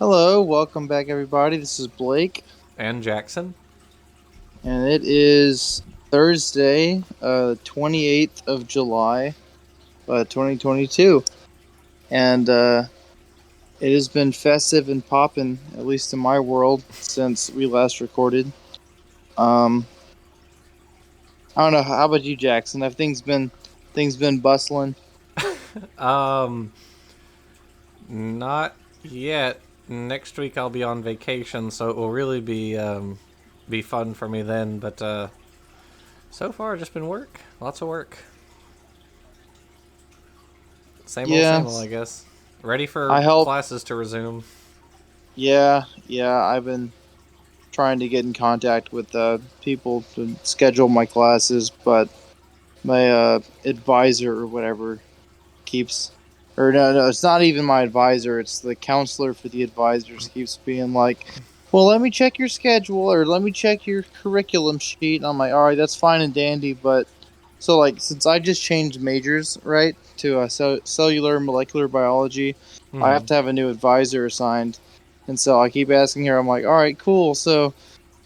Hello, welcome back, everybody. This is Blake, And Jackson. and it is Thursday, 28th of July, 2022. And it has been festive and popping, at least in my world, since we last recorded. Um, I don't know. How about you, Jackson? Have things been bustling? Um, Not yet. Next week I'll be on vacation, so it will really be fun for me then. But so far just been work, lots of work. Yeah, Same old, I guess. Ready for I help. classes to resume. Yeah. I've been trying to get in contact with people to schedule my classes, but my advisor or whatever keeps, or no, it's not even my advisor, it's the counselor for the advisors, keeps being like, well, let me check your schedule or let me check your curriculum sheet. And I'm like, all right, that's fine and dandy, but so like since I just changed majors, right, to cellular molecular biology, I have Mm-hmm. to have a new advisor assigned. And so I keep asking her, I'm like, all right, cool, so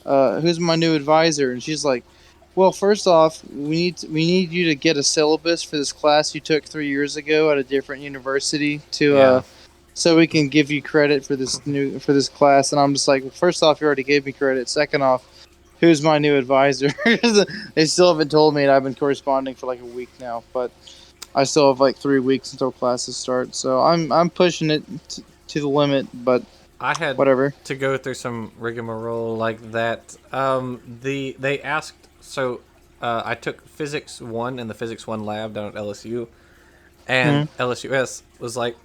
who's my new advisor? And she's like, well, first off, we need you to get a syllabus for this class you took 3 years ago at a different university to Yeah. so we can give you credit for this class. And I'm just like, well, first off, you already gave me credit. Second off, who's my new advisor? They still haven't told me, and I've been corresponding for like a week now, but I still have like 3 weeks until classes start. So I'm pushing it to the limit, but I had whatever. to go through some rigmarole like that. They asked so. I took Physics One in the Physics One lab down at LSU, and Hmm. LSUS was like,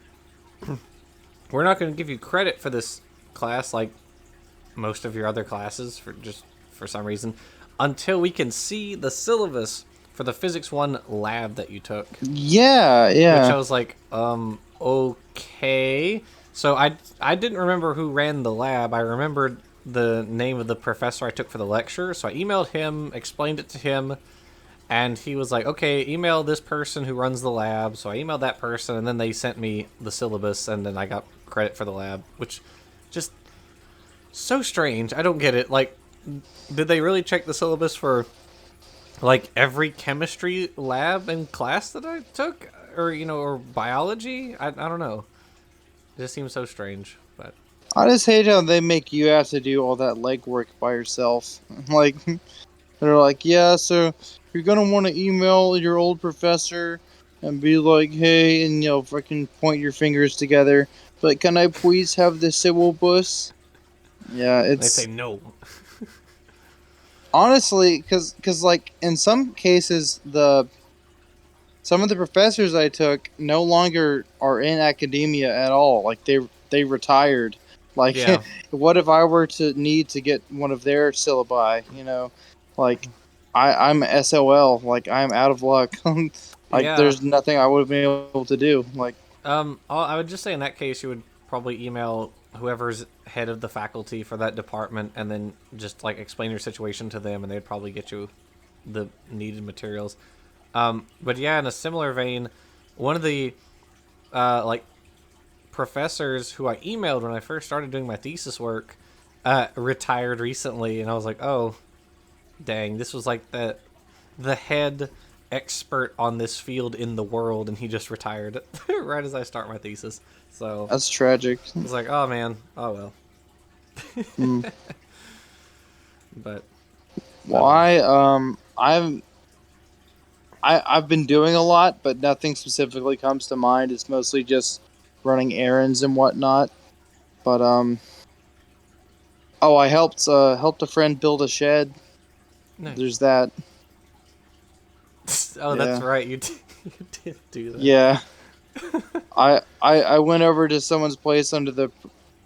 we're not going to give you credit for this class like most of your other classes for some reason until we can see the syllabus for the physics 1 lab that you took, Yeah, which I yeah. was like, okay. So I didn't remember who ran the lab. I remembered the name of the professor I took for the lecture, so I emailed him, explained it to him, and he was like, okay, email this person who runs the lab. So I emailed that person, and then they sent me the syllabus, and then I got credit for the lab, which just so strange. I don't get it. Like, did they really check the syllabus for like every chemistry lab and class that I took, or or biology? I don't know. It just seems so strange. But I just hate how they make you have to do all that legwork by yourself. Like, they're like, yeah, so you're gonna want to email your old professor and be like, hey, and fucking point your fingers together. But can I please have the syllabus? Yeah, they say it's no. honestly because like in some cases the some of the professors I took no longer are in academia at all. Like they retired. Like, Yeah, what if I were to need to get one of their syllabi? Like I'm SOL. Like I'm out of luck. Like yeah. there's nothing I would have been able to do. Like, I would just say in that case, you would probably email whoever's head of the faculty for that department, and then just like explain your situation to them, and they'd probably get you the needed materials. But yeah, in a similar vein, one of the like professors who I emailed when I first started doing my thesis work retired recently, and I was like, oh, dang, this was like the head expert on this field in the world, and he just retired right as I start my thesis. So that's tragic. I was like, oh man, oh well. Hmm. But I don't know. Why? I've been doing a lot, but nothing specifically comes to mind. It's mostly just running errands and whatnot. But oh, I helped a friend build a shed. Nice. There's that. Oh, that's Yeah, right. You did do that. yeah. I went over to someone's place under the.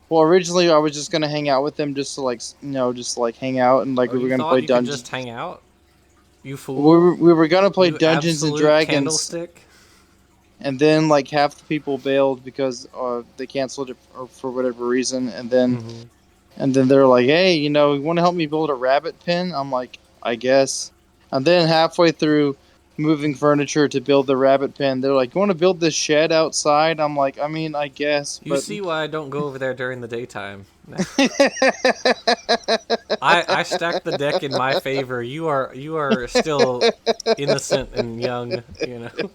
Well, originally I was just gonna hang out with them just to like just to, like hang out, and like Oh, we were you gonna play thought you could dungeons. just hang out? You We fool! we were gonna play You Dungeons and absolute Dragons, candlestick! and then like half the people bailed because they canceled it for whatever reason, Mm-hmm. and then they're like, hey, you want to help me build a rabbit pen? I'm like, I guess. And then halfway through, moving furniture to build the rabbit pen. They're like, "You want to build this shed outside?" I'm like, "I mean, I guess, You but." see why I don't go over there during the daytime. I stack the deck in my favor. You are still innocent and young, you know.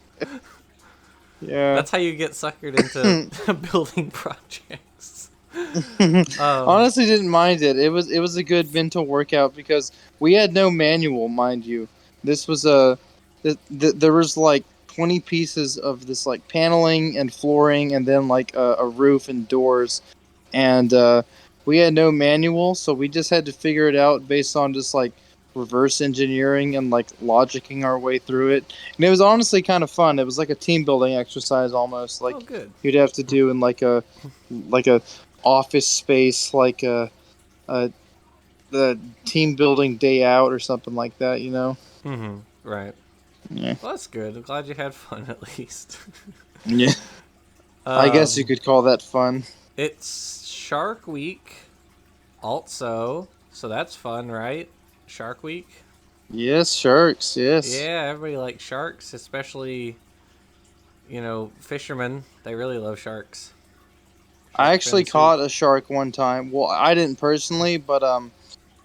Yeah. That's how you get suckered into building projects. Um, Honestly, didn't mind it. It was a good mental workout because we had no manual, mind you. This was there was like 20 pieces of this like paneling and flooring, and then like a roof and doors, and we had no manual, so we just had to figure it out based on just like reverse engineering and like logicking our way through it. And it was honestly kind of fun. It was like a team building exercise almost, oh, like good. you'd have to do in like a office space, like a the team building day out or something like that, you know. Mm-hmm. Right. Yeah. Well, that's good. I'm glad you had fun at least. Yeah. I guess you um, could call that fun. it's Shark Week, also, so that's fun, right? Shark Week. Yes, sharks. Yes. Yeah, everybody likes sharks, especially fishermen. They really love sharks. I Shark actually fin soup. caught a shark one time. Well, I didn't personally, but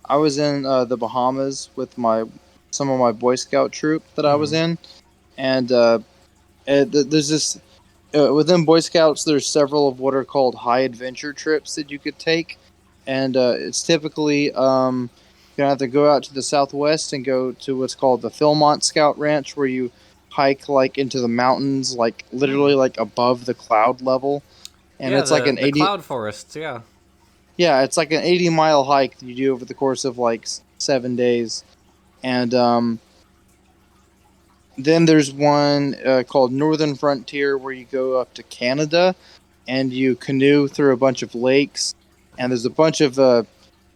I was in the Bahamas with my some of my Boy Scout troop that I was Mm-hmm. in, and there's this within Boy Scouts. There's several of what are called high adventure trips that you could take, and it's typically you're gonna have to go out to the southwest and go to what's called the Philmont Scout Ranch, where you hike like into the mountains, like literally Mm. like above the cloud level, and Yeah, it's like the an the 80. cloud forests. Yeah. Yeah, it's like an 80-mile hike that you do over the course of like 7 days, and then there's one called Northern Frontier where you go up to Canada and you canoe through a bunch of lakes, and there's a bunch of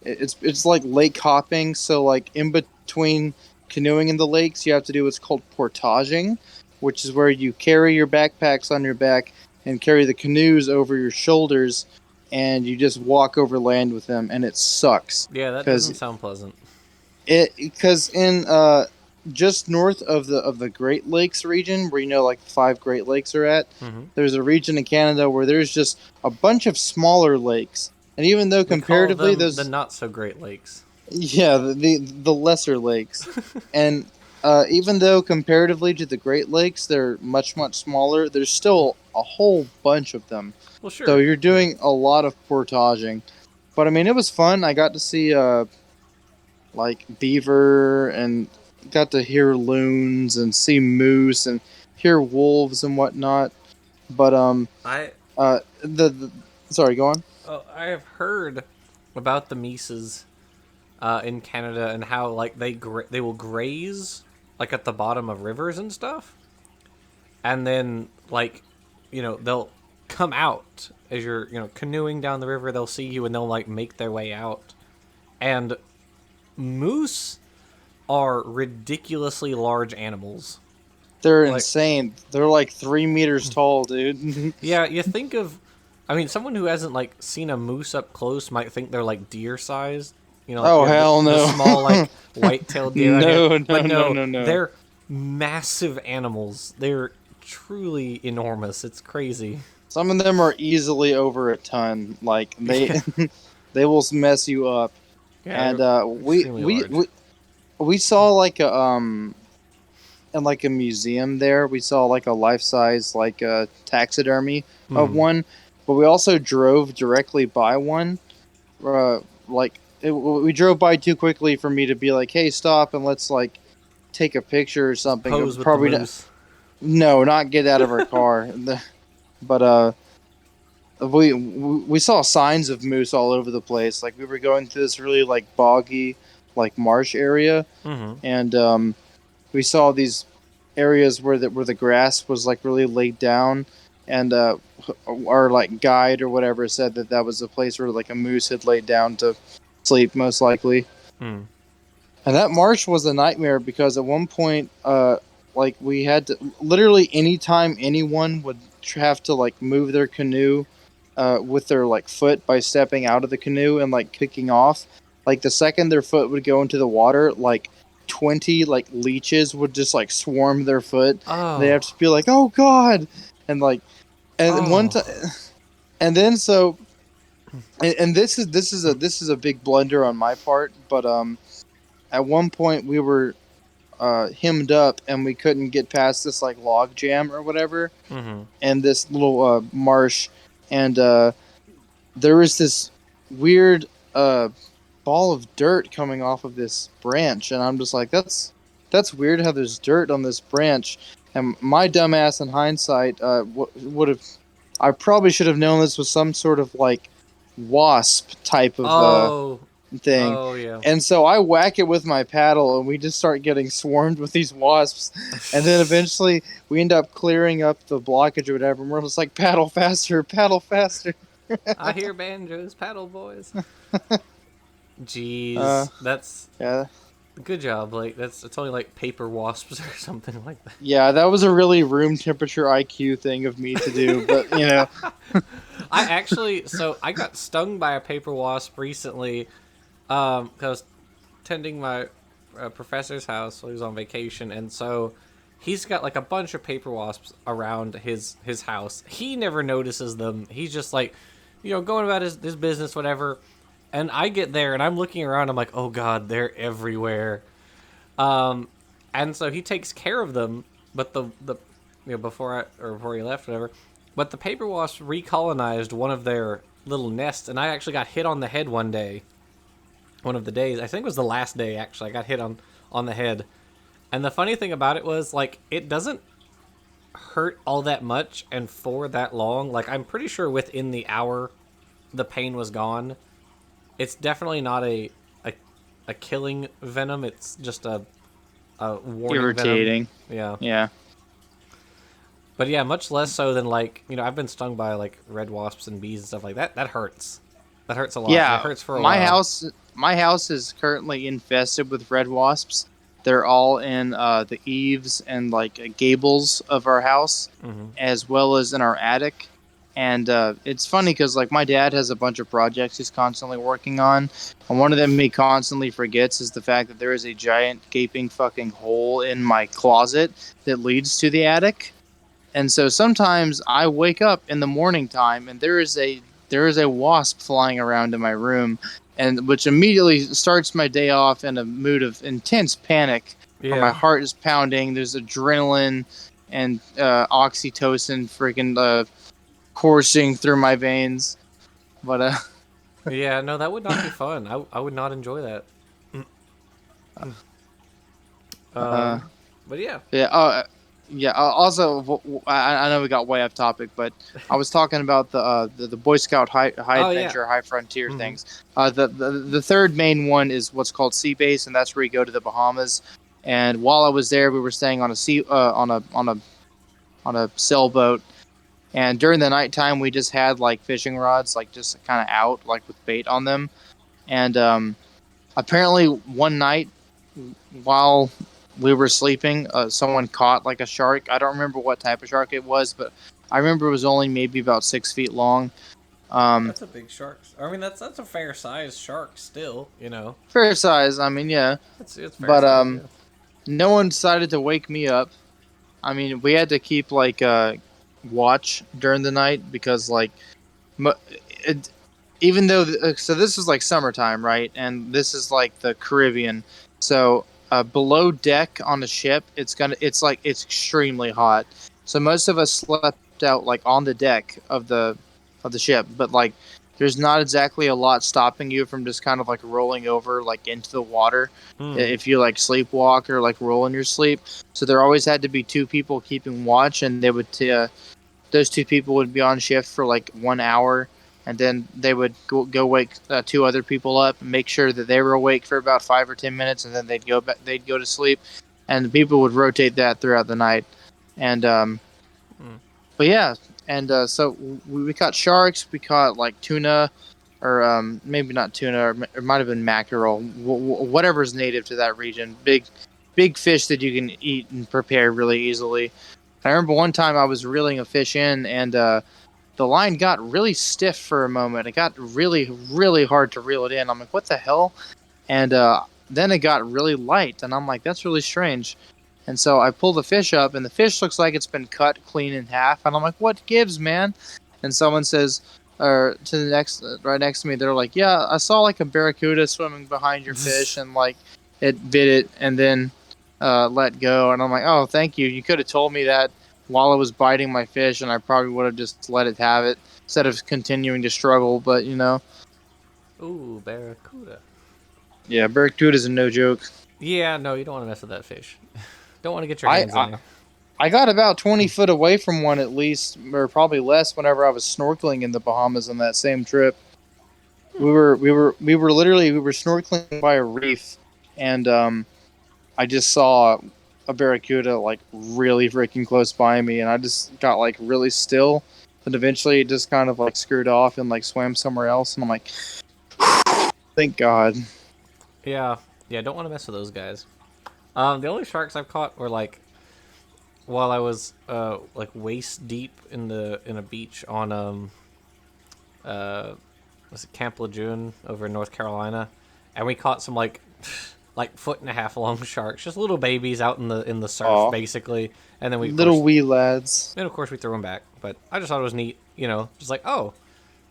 it's like lake hopping. So like in between canoeing in the lakes, you have to do what's called portaging, which is where you carry your backpacks on your back and carry the canoes over your shoulders, and you just walk over land with them, and it sucks Yeah, that doesn't because sound pleasant. in just north of the Great Lakes region, where like the 5 Great Lakes are at, Mm-hmm. there's a region in Canada where there's just a bunch of smaller lakes, and even though We call comparatively them the those, not so great lakes. yeah, the lesser lakes, and even though comparatively to the Great Lakes they're much smaller, there's still a whole bunch of them. Well, So sure. you're Yeah. doing a lot of portaging, but I mean it was fun. I got to see like beaver, and got to hear loons and see moose and hear wolves and whatnot. But I the sorry, go on. I have heard about the Mises in Canada and how like they will graze like at the bottom of rivers and stuff, and then like they'll come out as you're canoeing down the river. They'll see you and they'll like make their way out. And moose are ridiculously large animals. They're Like, insane. They're like 3 meters tall, dude. yeah, you think of, I mean, someone who hasn't like seen a moose up close might think they're like deer sized. Like Oh you have hell the no. small like white-tailed deer out here, No, but no, no, no, no, no. they're massive animals. They're truly enormous. It's crazy. Some of them are easily over a ton. Like they Yeah, they will mess you up. yeah, And they're extremely large. we saw like a in like a museum there. We saw like a life size like taxidermy of Hmm. one, but we also drove directly by one. We drove by too quickly for me to be like, "Hey, stop and let's like take a picture or Just something." pose with the Probably not, moose. no, not get out of our car. But we saw signs of moose all over the place. Like we were going through this really like boggy like marsh area, Hmm. and we saw these areas where the grass was like really laid down, and our like guide or whatever said that that was a place where like a moose had laid down to sleep most likely. Hmm. And that marsh was a nightmare because at one point like we had to literally anytime anyone would have to like move their canoe with their like foot by stepping out of the canoe and like kicking off, like the second their foot would go into the water, like 20 like leeches would just like swarm their foot. And they have Oh, to be like, oh god, and like, and one time, oh. and then so, and this is a big blunder on my part, but at one point we were hemmed up and we couldn't get past this like log jam or whatever, Mm-hmm. and this little marsh, and there was this weird ball of dirt coming off of this branch, and I'm just like, that's weird how there's dirt on this branch. And my dumbass, in hindsight, would have, I probably should have known this was some sort of like wasp type of Oh, thing. oh yeah. And so I whack it with my paddle, and we just start getting swarmed with these wasps. And then eventually we end up clearing up the blockage or whatever, and we're just like, paddle faster, paddle faster. I hear banjos, paddle boys. Uh, Jeez, that's yeah, good job, Blake. It's only like paper wasps or something like that. yeah, that was a really room temperature IQ thing of me to do, but you know, I actually, so I got stung by a paper wasp recently. 'Cause I was tending my professor's house while he was on vacation, and so he's got like a bunch of paper wasps around his house. He never notices them. He's just like, going about his business, whatever. And I get there and I'm looking around. I'm like, oh god, they're everywhere. And so he takes care of them, but the before he left, whatever. But the paper wasps recolonized one of their little nests, and I actually got hit on the head one day. One of the days, I think it was the last day actually, I got hit on the head. And the funny thing about it was, like, it doesn't hurt all that much and for that long. Like, I'm pretty sure within the hour the pain was gone. It's definitely not a killing venom. It's just a warning irritating. venom. Yeah. Yeah, But yeah, much less so than, like, I've been stung by like red wasps and bees and stuff like that. That hurts. That hurts a lot. yeah. It hurts for a My while. my house is currently infested with red wasps. They're all in the eaves and like gables of our house, Hmm. as well as in our attic. And it's funny because like my dad has a bunch of projects he's constantly working on, and one of them he constantly forgets is the fact that there is a giant gaping fucking hole in my closet that leads to the attic. And so sometimes I wake up in the morning time and there is a wasp flying around in my room, and which immediately starts my day off in a mood of intense panic, where my Yeah. heart is pounding. There's adrenaline and oxytocin freaking coursing through my veins. But Yeah, no, that would not be fun. I would not enjoy that. uh, But yeah. yeah. Yeah. Also, I know we got way off topic, but I was talking about the Boy Scout high Oh yeah. adventure, high frontier Hmm. things. The third main one is what's called Sea Base, and that's where you go to the Bahamas. And while I was there, we were staying on a on a sailboat. And during the nighttime, we just had like fishing rods, like just kind of out, like with bait on them. And apparently, one night while we were sleeping, someone caught like a shark. I don't remember what type of shark it was, but I remember it was only maybe about 6 feet long. Um, That's a big shark. I mean, that's a fair size shark still. Fair size. I mean, yeah. It's fair But size. Yeah. no one decided to wake me up. I mean, we had to keep like watch during the night because like mo- it, even though so this is like summertime, right? And this is like the Caribbean. So below deck on the ship, it's extremely hot. So most of us slept out like on the deck of the ship, but like there's not exactly a lot stopping you from just kind of like rolling over like into the water Hmm. if you like sleepwalk or like roll in your sleep. So there always had to be two people keeping watch, and they would those two people would be on shift for like 1 hour, and then they would go wake two other people up and make sure that they were awake for about 5 or 10 minutes, and then they'd go to sleep, and the people would rotate that throughout the night. And Hmm. but yeah, and so we caught sharks, we caught like tuna, or maybe not tuna, or it might have been mackerel, whatever's native to that region. Big fish that you can eat and prepare really easily. I remember one time I was reeling a fish in, and the line got really stiff for a moment. It got really, really hard to reel it in. I'm like, what the hell? And then it got really light, and I'm like, that's really strange. And so I pull the fish up, and the fish looks like it's been cut clean in half. And I'm like, what gives, man? And someone says, or to the next, right next to me, they're like, yeah, I saw like a barracuda swimming behind your fish, and like it bit it and then let go. And I'm like, oh, thank you. You could have told me that while it was biting my fish, and I probably would have just let it have it instead of continuing to struggle. But Ooh, barracuda. yeah, barracuda is no joke. Yeah, no, you don't want to mess with that fish. Don't want to get your I, hands in I there. I got about 20 foot away from one at least, or probably less, whenever I was snorkeling in the Bahamas on that same trip. We were snorkeling by a reef, and I just saw a barracuda like really freaking close by me, and I just got like really still. But eventually, it just kind of like screwed off and like swam somewhere else, and I'm like, thank God. Yeah, yeah, don't want to mess with those guys. The only sharks I've caught were like while I was like waist deep in a beach on uh was it Camp Lejeune over in North Carolina, and we caught some like foot and a half long sharks, just little babies out in the surf Aw, basically, and then we of little course wee lads. then of course we threw them back. But I just thought it was neat, just like oh,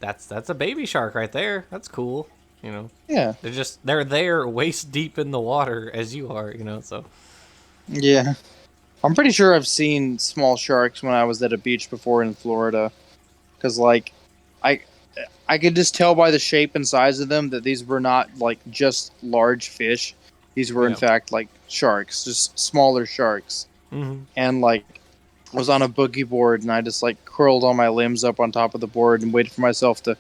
that's a baby shark right there. That's cool, you know. Yeah, They're there waist deep in the water as you are, so. yeah. I'm pretty sure I've seen small sharks when I was at a beach before in Florida, because like, I I could just tell by the shape and size of them that these were not like just large fish. These were in Yeah. fact like sharks, just smaller sharks. Mm-hmm. And like was on a boogie board, and I just like curled all my limbs up on top of the board and waited for myself to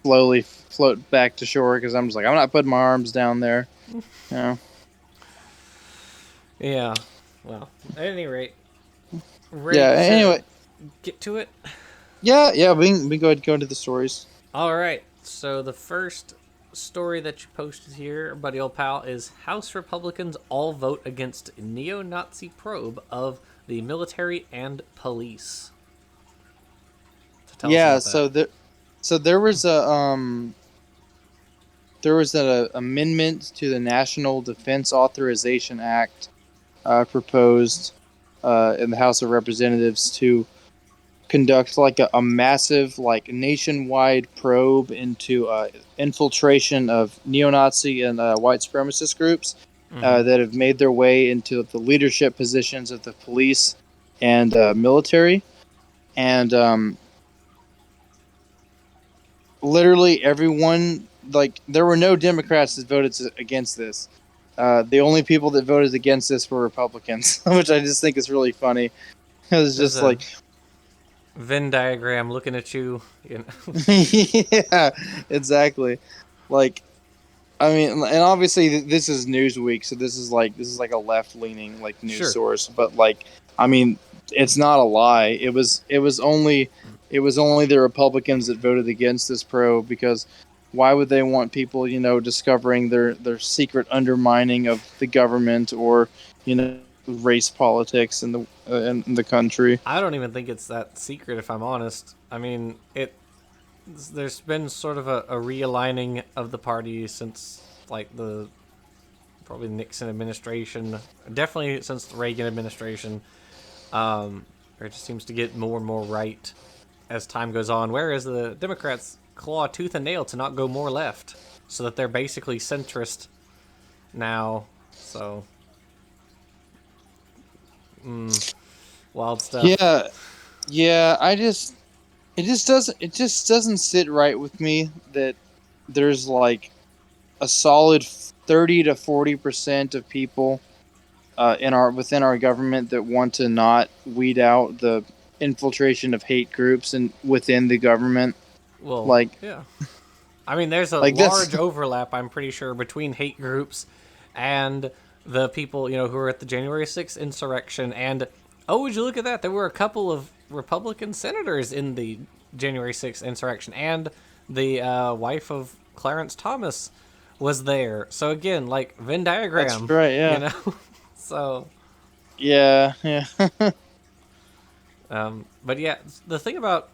slowly float back to shore, because I'm just like, I'm not putting my arms down there. You know? Yeah. Well, at any rate, ready Yeah. to Anyway, get to it? yeah. We can go ahead and go into the stories. All right. So the first story that you posted here, buddy old pal, is House Republicans all vote against neo-Nazi probe of the military and police. So tell us Yeah. about that. So there was an amendment to the National Defense Authorization Act proposed in the House of Representatives to conduct like a massive, like nationwide probe into infiltration of neo-Nazi and white supremacist groups Mm-hmm. that have made their way into the leadership positions of the police and military. And literally everyone, like, there were no Democrats that voted against this. The only people that voted against this were Republicans, which I just think is really funny. It's There's just a like, Venn diagram looking at you. You know? yeah, exactly. Like, I mean, and obviously this is Newsweek, so this is like a left leaning like news Sure. source. But like, I mean, it's not a lie. It was only the Republicans that voted against this probe, because why would they want people, discovering their secret undermining of the government, or race politics in the country? I don't even think it's that secret, if I'm honest. I mean, there's been sort of a realigning of the party since like the probably Nixon administration, definitely since the Reagan administration. Where it just seems to get more and more right as time goes on, whereas the Democrats claw tooth and nail to not go more left, so that they're basically centrist now. So, wild stuff. Yeah, yeah. It just doesn't sit right with me that there's like a solid 30 to 40% of people within our government that want to not weed out the infiltration of hate groups and within the government. Well, Like, yeah. I mean, there's a that's large overlap, I'm pretty sure, between hate groups and the people, who were at the January 6th insurrection. And, oh, would you look at that? There were a couple of Republican senators in the January 6th insurrection. And the wife of Clarence Thomas was there. So, again, like, Venn diagram. right. Yeah, You know? So, yeah. but yeah, the thing about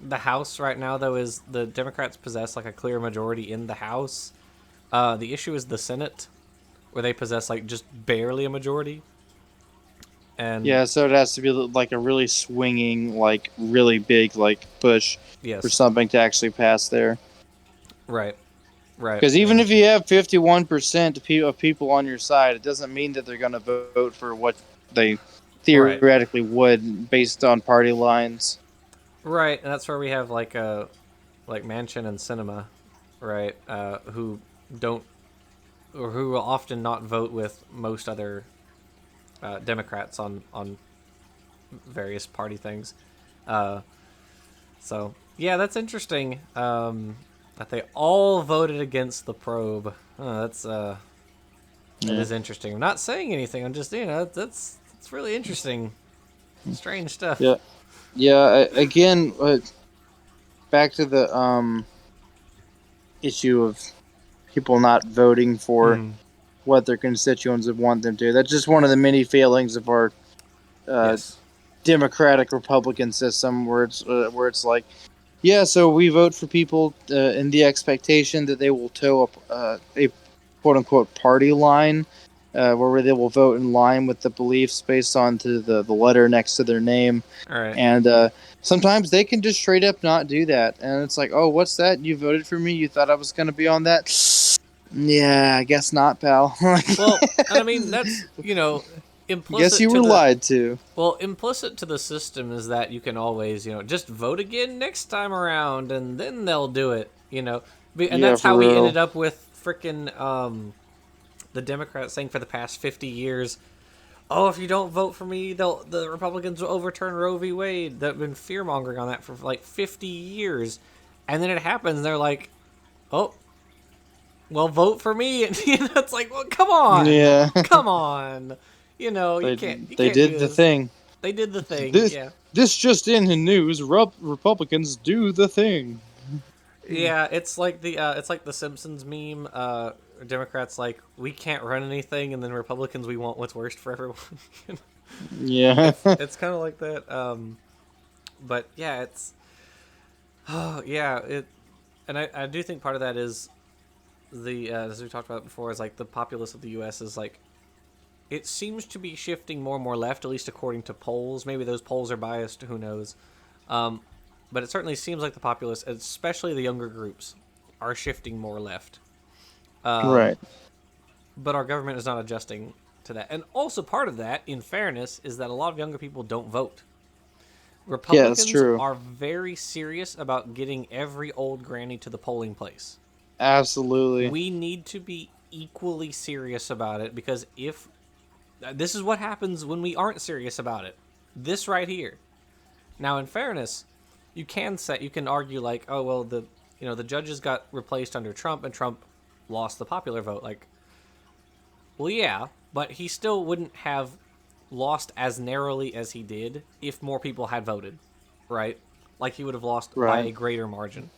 the House right now, though, is the Democrats possess like a clear majority in the House. The issue is the Senate. where they possess like just barely a majority. And Yeah, so it has to be like a really swinging, like really big, like push for yes, something to actually pass there. right, right, Because even and if you have 51% of people on your side, it doesn't mean that they're going to vote for what they right, theoretically would based on party lines. right, and that's where we have like Manchin and Cinema, right, who don't or who will often not vote with most other Democrats on various party things. Uh, so yeah, that's interesting. That they all voted against the probe. That Yeah. is interesting. I'm not saying anything. I'm just that's really interesting. Strange stuff. Yeah. Yeah. Again, back to the issue of people not voting for Mm, what their constituents would want them to. That's just one of the many failings of our uh, yes. democratic Republican system, where it's like, yeah, so we vote for people in the expectation that they will toe up a quote unquote party line, where they will vote in line with the beliefs based on to the letter next to their name, All right. and sometimes they can just straight up not do that, and it's like, oh, what's that? You voted for me? You thought I was going to be on that? Yeah, I guess not, pal. Well, and I mean that's Guess implicit you to were the lied to. implicit to the system is that you can always just vote again next time around, and then they'll do it. And Yeah, that's how for we real. ended up with frickin' the Democrats saying for the past 50 years, oh, if you don't vote for me, the Republicans will overturn Roe v. Wade. They've been fear mongering on that for like 50 years, and then it happens. And they're like, oh, well, vote for me. And it's like, well, Yeah, come on. You they can't they do did the this. thing. They did the thing, This yeah. this just in news. Republicans do the thing. Yeah, it's like the Simpsons meme. Democrats like we can't run anything, and then Republicans we want what's worst for everyone. Yeah, It's kind of like that. But yeah, it's oh yeah it, and I do think part of that is the as we talked about before is like the populace of the U.S. is like it seems to be shifting more and more left, at least according to polls. Maybe those polls are biased. Who knows? Um, but it certainly seems like the populace, especially the younger groups, are shifting more left. Um, right. but our government is not adjusting to that. And also part of that, in fairness, is that a lot of younger people don't vote. Yeah, that's Republicans true. are very serious about getting every old granny to the polling place. Absolutely. We need to be equally serious about it because if this is what happens when we aren't serious about it. This right here. Now, in fairness, you can argue like, oh well, the judges got replaced under Trump and Trump lost the popular vote. Like, well, yeah, but he still wouldn't have lost as narrowly as he did if more people had voted, right? Like he would have lost by Right. a greater margin.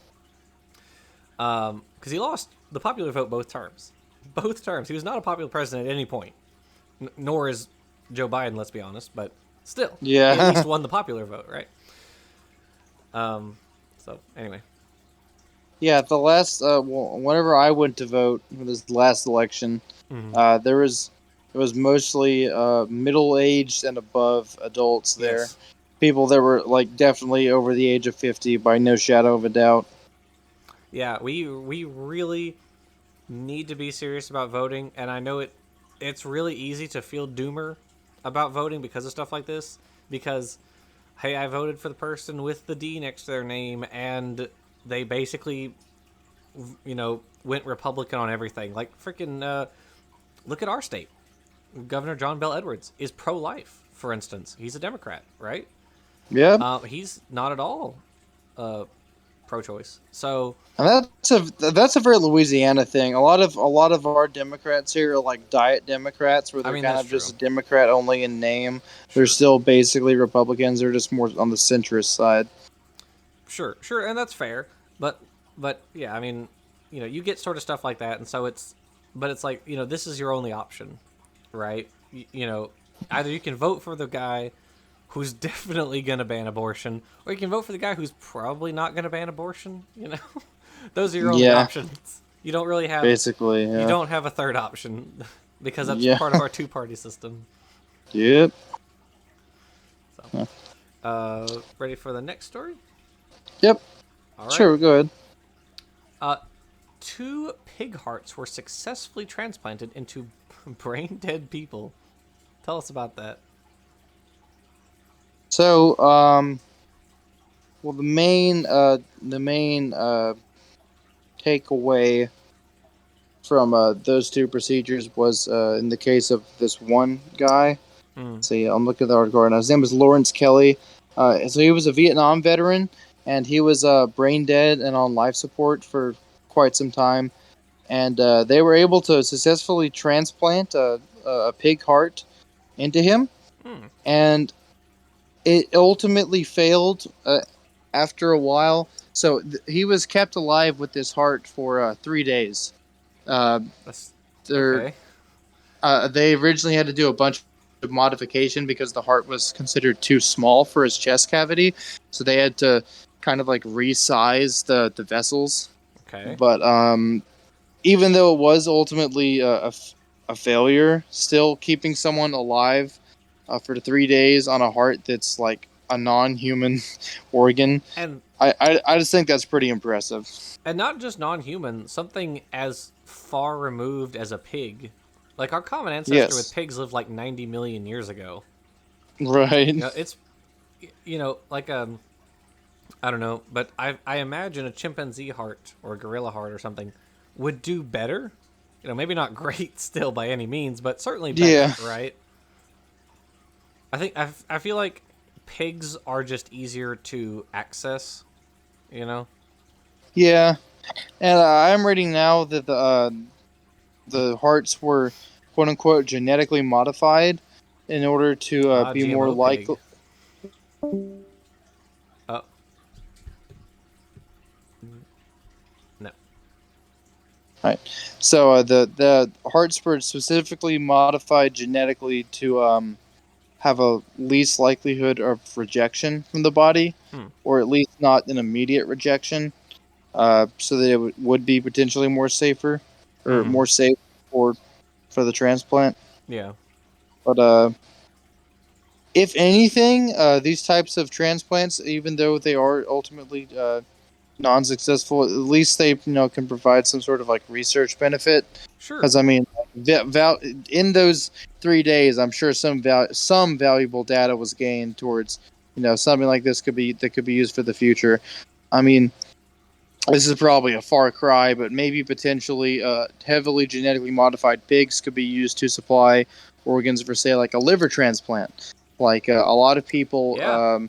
Because he lost the popular vote both terms. Both terms. He was not a popular president at any point. Nor is Joe Biden, let's be honest, but still, he at Yeah. least won the popular vote, right? So anyway, Yeah, the last whenever I went to vote for this last election, mm-hmm. it was mostly middle aged and above adults there. Yes, People that were like definitely over the age of 50 by no shadow of a doubt. yeah, we really need to be serious about voting, and I know it's really easy to feel doomer about voting because of stuff like this. Because hey, I voted for the person with the D next to their name, and they basically, went Republican on everything. Like freaking, look at our state. Governor John Bell Edwards is pro-life, for instance. He's a Democrat, right? Yeah. He's not at all uh, pro-choice. So And that's a very Louisiana thing. A lot of our Democrats here are like diet Democrats, where I they're mean kind that's of just true. a Democrat only in name. They're Sure, still basically Republicans. They're just more on the centrist side. sure, and that's fair. But yeah, I mean, you get sort of stuff like that, and so but it's like this is your only option, right? Either you can vote for the guy who's definitely going to ban abortion, or you can vote for the guy who's probably not going to ban abortion. Those are your only Yeah, options. You don't really have basically. you Yeah. don't have a third option. because that's Yeah. part of our two-party system. Yep. So, ready for the next story? Yep. All right. Sure. Go ahead. Uh, two pig hearts were successfully transplanted into brain-dead people. Tell us about that. So, well, the main takeaway from those two procedures was in the case of this one guy. Hmm. See, I'm looking at the article right now. His name was Lawrence Kelly. So he was a Vietnam veteran, and he was brain dead and on life support for quite some time. And they were able to successfully transplant a pig heart into him, Hmm. and it ultimately failed after a while. So he was kept alive with this heart for 3 days. Uh, That's they're okay. they originally had to do a bunch of modification because the heart was considered too small for his chest cavity, so they had to kind of like resize the vessels. Okay. But even though it was ultimately a failure, still keeping someone alive for 3 days on a heart that's like a non-human organ, And I just think that's pretty impressive. not just non-human, something as far removed as a pig. Like our common ancestor with Yes, pigs lived like 90 million years ago. right. It's like I don't know, but I imagine a chimpanzee heart or a gorilla heart or something would do better. Maybe not great still by any means, but certainly better, Yeah, right? I feel like pigs are just easier to access, you know? yeah. And I'm reading now that the hearts were quote unquote genetically modified in order to Ah, be more GMO likely. pig. Oh, no. Right. So the hearts were specifically modified genetically to have a least likelihood of rejection from the body, Hmm. or at least not an immediate rejection, so that it would be potentially more safer or Mm-hmm. more safe for the transplant. Yeah. But if anything, these types of transplants, even though they are ultimately non-successful, at least they can provide some sort of like research benefit. Sure. Because I mean, in those 3 days, I'm sure some valuable data was gained towards something like this could be used for the future. I mean, this is probably a far cry, but maybe potentially heavily genetically modified pigs could be used to supply organs for, say, like a liver transplant. Like a lot of people Yeah.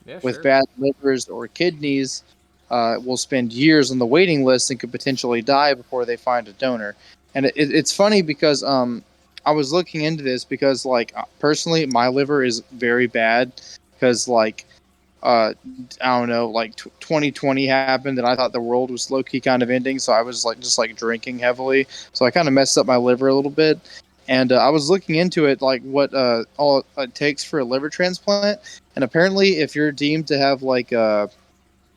Yeah, with sure. bad livers or kidneys will spend years on the waiting list and could potentially die before they find a donor. And it's funny because I was looking into this because, like, personally, my liver is very bad because, like, I don't know, like 2020 happened and I thought the world was low key kind of ending, so I was like just like drinking heavily, so I kind of messed up my liver a little bit. And I was looking into it, like what all it takes for a liver transplant, and apparently, if you're deemed to have like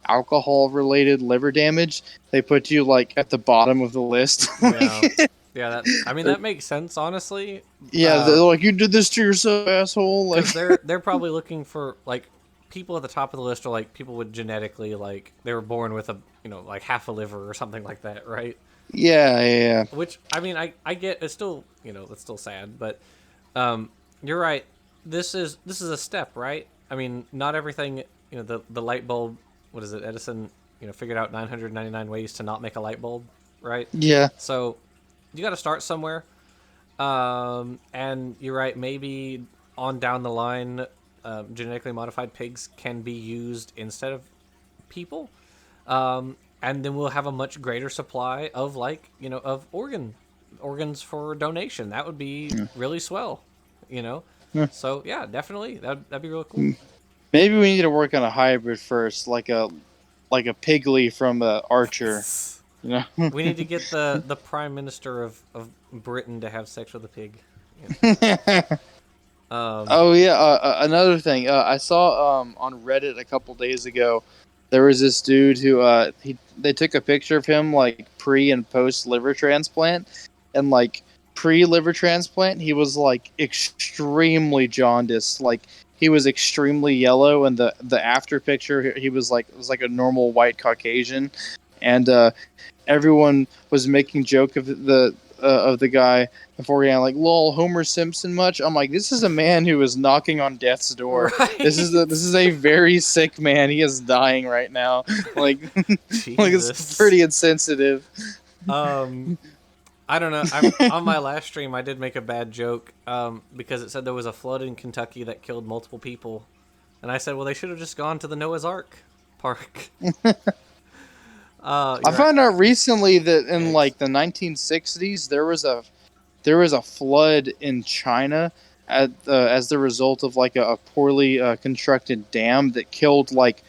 alcohol related liver damage, they put you like at the bottom of the list. Yeah. Yeah, that makes sense honestly. Yeah, they're like, you did this to yourself, asshole. Like, Cuz they're probably looking for like people at the top of the list are like people with genetically like they were born with like half a liver or something like that, right? yeah, yeah, Which I mean, I get it's still it's still sad, but you're right. This is a step, right? I mean, not everything. The light bulb. What is it? Edison, figured out 999 ways to not make a light bulb, right? yeah, So you got to start somewhere. And you're right. Maybe on down the line, genetically modified pigs can be used instead of people. And then we'll have a much greater supply of of organs for donation. That would be yeah. really swell, you know. Yeah. So yeah, definitely that'd be really cool. Maybe we need to work on a hybrid first, like a Piggly from Archer. You know. We need to get the prime minister of Britain to have sex with a pig. Um, Oh yeah. Another thing, I saw on Reddit a couple days ago. There was this dude who they took a picture of him like pre and post liver transplant, and like pre-liver transplant, he was like extremely jaundiced. Like he was extremely yellow, and the after picture, he was like a normal white Caucasian, and everyone was making joke of the guy beforehand, like, "Lol, Homer Simpson much?" I'm like, this is a man who is knocking on death's door. Right. This is a very sick man. He is dying right now. Like, like it's Jesus. pretty insensitive. Um, I don't know. I on my last stream I did make a bad joke because it said there was a flood in Kentucky that killed multiple people, and I said, well, they should have just gone to the Noah's Ark park. I You're right. found out recently that in Yikes. like the 1960s there was a flood in China as the result of like a poorly constructed dam that killed like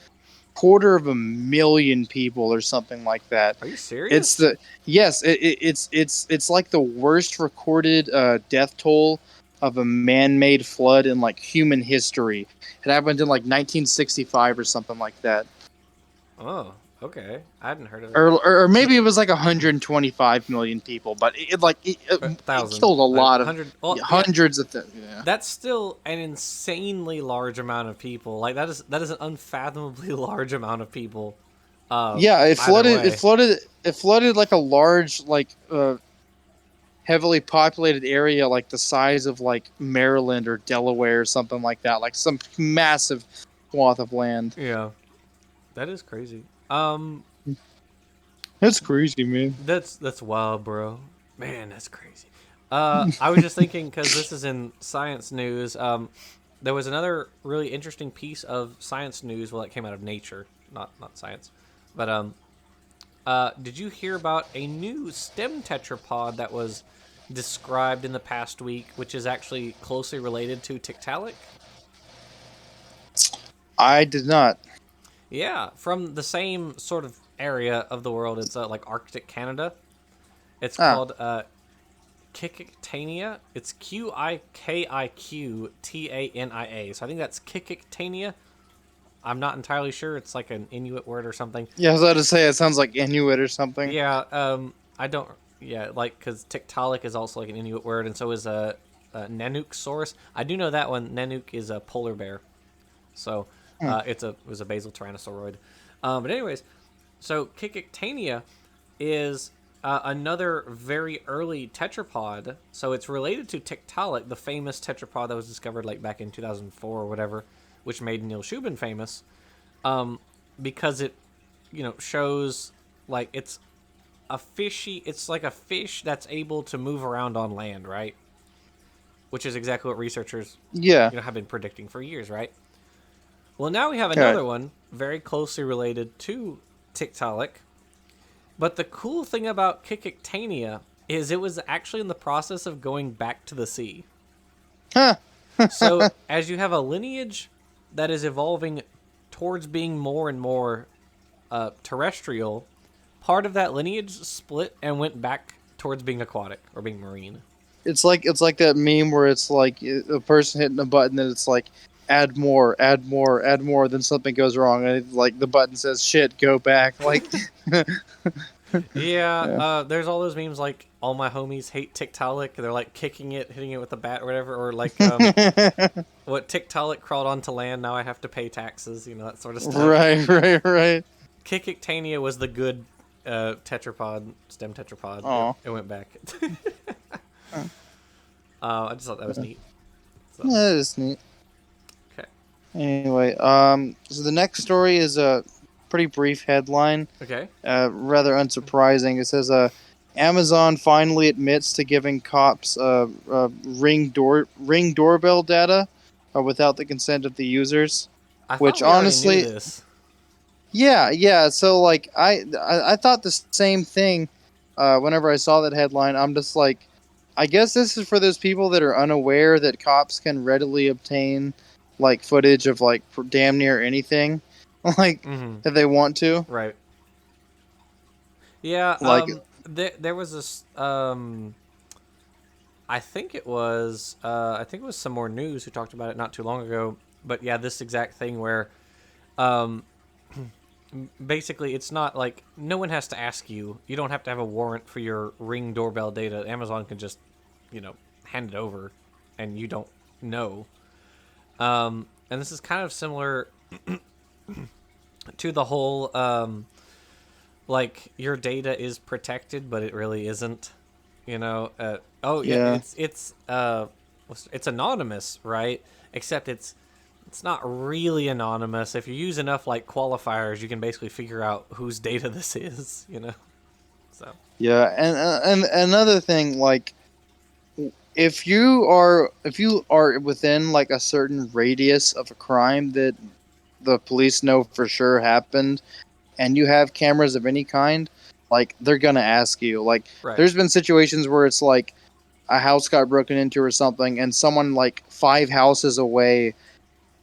250,000 people or something like that. Are you It's serious? the yes, it's like the worst recorded death toll of a man-made flood in like human history. It happened in like 1965 or something like that. Oh, okay. I hadn't heard of it. Or maybe it was like 125 million people, but it Thousand, killed a lot of hundred. Well, yeah, hundreds of yeah. that's still an insanely large amount of people. Like that is an unfathomably large amount of people. Yeah, Either way. it flooded like a large like heavily populated area like the size of like Maryland or Delaware or something like that, like some massive swath of land. Yeah, that is crazy. That's crazy, man. That's wild, bro. Man, that's crazy. I was just thinking because this is in science news. There was another really interesting piece of science news. Well, it came out of Nature, not Science. But did you hear about a new stem tetrapod that was described in the past week, which is actually closely related to Tiktaalik? I did not. Yeah, from the same sort of area of the world. It's like Arctic Canada. It's Ah, called Kikictania. It's Qikiqtania. So I think that's Kikictania. I'm not entirely sure. It's like an Inuit word or something. yeah, I was about to say it sounds like Inuit or something. Yeah, I don't. Yeah, like because Tiktaalik is also like an Inuit word, and so is a Nanooksaurus. I do know that one. Nanook is a polar bear, so Hmm. it was a basal tyrannosauroid. But anyways, so Kikictania is another very early tetrapod. So it's related to Tiktaalik, the famous tetrapod that was discovered like back in 2004 or whatever, which made Neil Shubin famous, because it, shows like it's like a fish that's able to move around on land, right? Which is exactly what researchers, Yeah. have been predicting for years, right? Well, now we have Okay. another one very closely related to Tiktaalik. But the cool thing about Kikictania is it was actually in the process of going back to the sea. Huh. So as you have a lineage that is evolving towards being more and more terrestrial, part of that lineage split and went back towards being aquatic or being marine. It's like that meme where it's like a person hitting a button and it's like add more, add more, add more. Then something goes wrong and like the button says shit, go back. Like, Yeah, yeah. there's all those memes like all my homies hate Tiktaalik. They're like kicking it, hitting it with a bat or whatever, or like what Tiktaalik crawled onto land. Now I have to pay taxes, that sort of stuff. Right, right, right. Kikictania was the good tetrapod, stem tetrapod. Oh, It went back. I just thought that was neat. So, that is neat. okay. Anyway, so the next story is a pretty brief headline, Okay. rather unsurprising. It says, Amazon finally admits to giving cops ring doorbell data without the consent of the users. I thought Which we already knew honestly, this. yeah. So like, I thought the same thing. Whenever I saw that headline, I'm just like, I guess this is for those people that are unaware that cops can readily obtain like footage of like damn near anything, like Mm-hmm. if they want to. Right. Yeah. Like, There was this. I think it was some more news who talked about it not too long ago. But yeah, this exact thing where, um, basically it's not like no one has to ask you. You don't have to have a warrant for your Ring doorbell data. Amazon can just handed over, and you don't know. And this is kind of similar to the whole like your data is protected, but it really isn't. Oh yeah, Yeah. it's anonymous, right? Except it's not really anonymous. If you use enough like qualifiers, you can basically figure out whose data this is. So Yeah, and another thing, like if you are within like a certain radius of a crime that the police know for sure happened, and you have cameras of any kind, like they're gonna ask you. Like, right. there's been situations where it's like a house got broken into or something, and someone like 5 houses away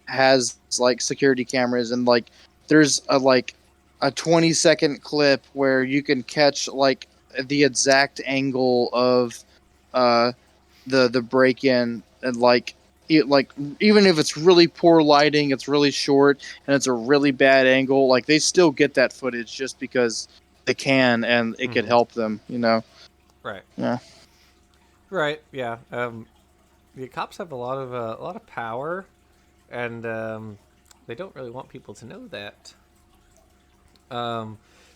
has like security cameras, and like there's a 20-second clip where you can catch like the exact angle of uh the break in, and like even if it's really poor lighting, it's really short and it's a really bad angle, like they still get that footage just because they can, and it could Hmm. help them. Right. Yeah. Right. Yeah. The cops have a lot of power, and they don't really want people to know that.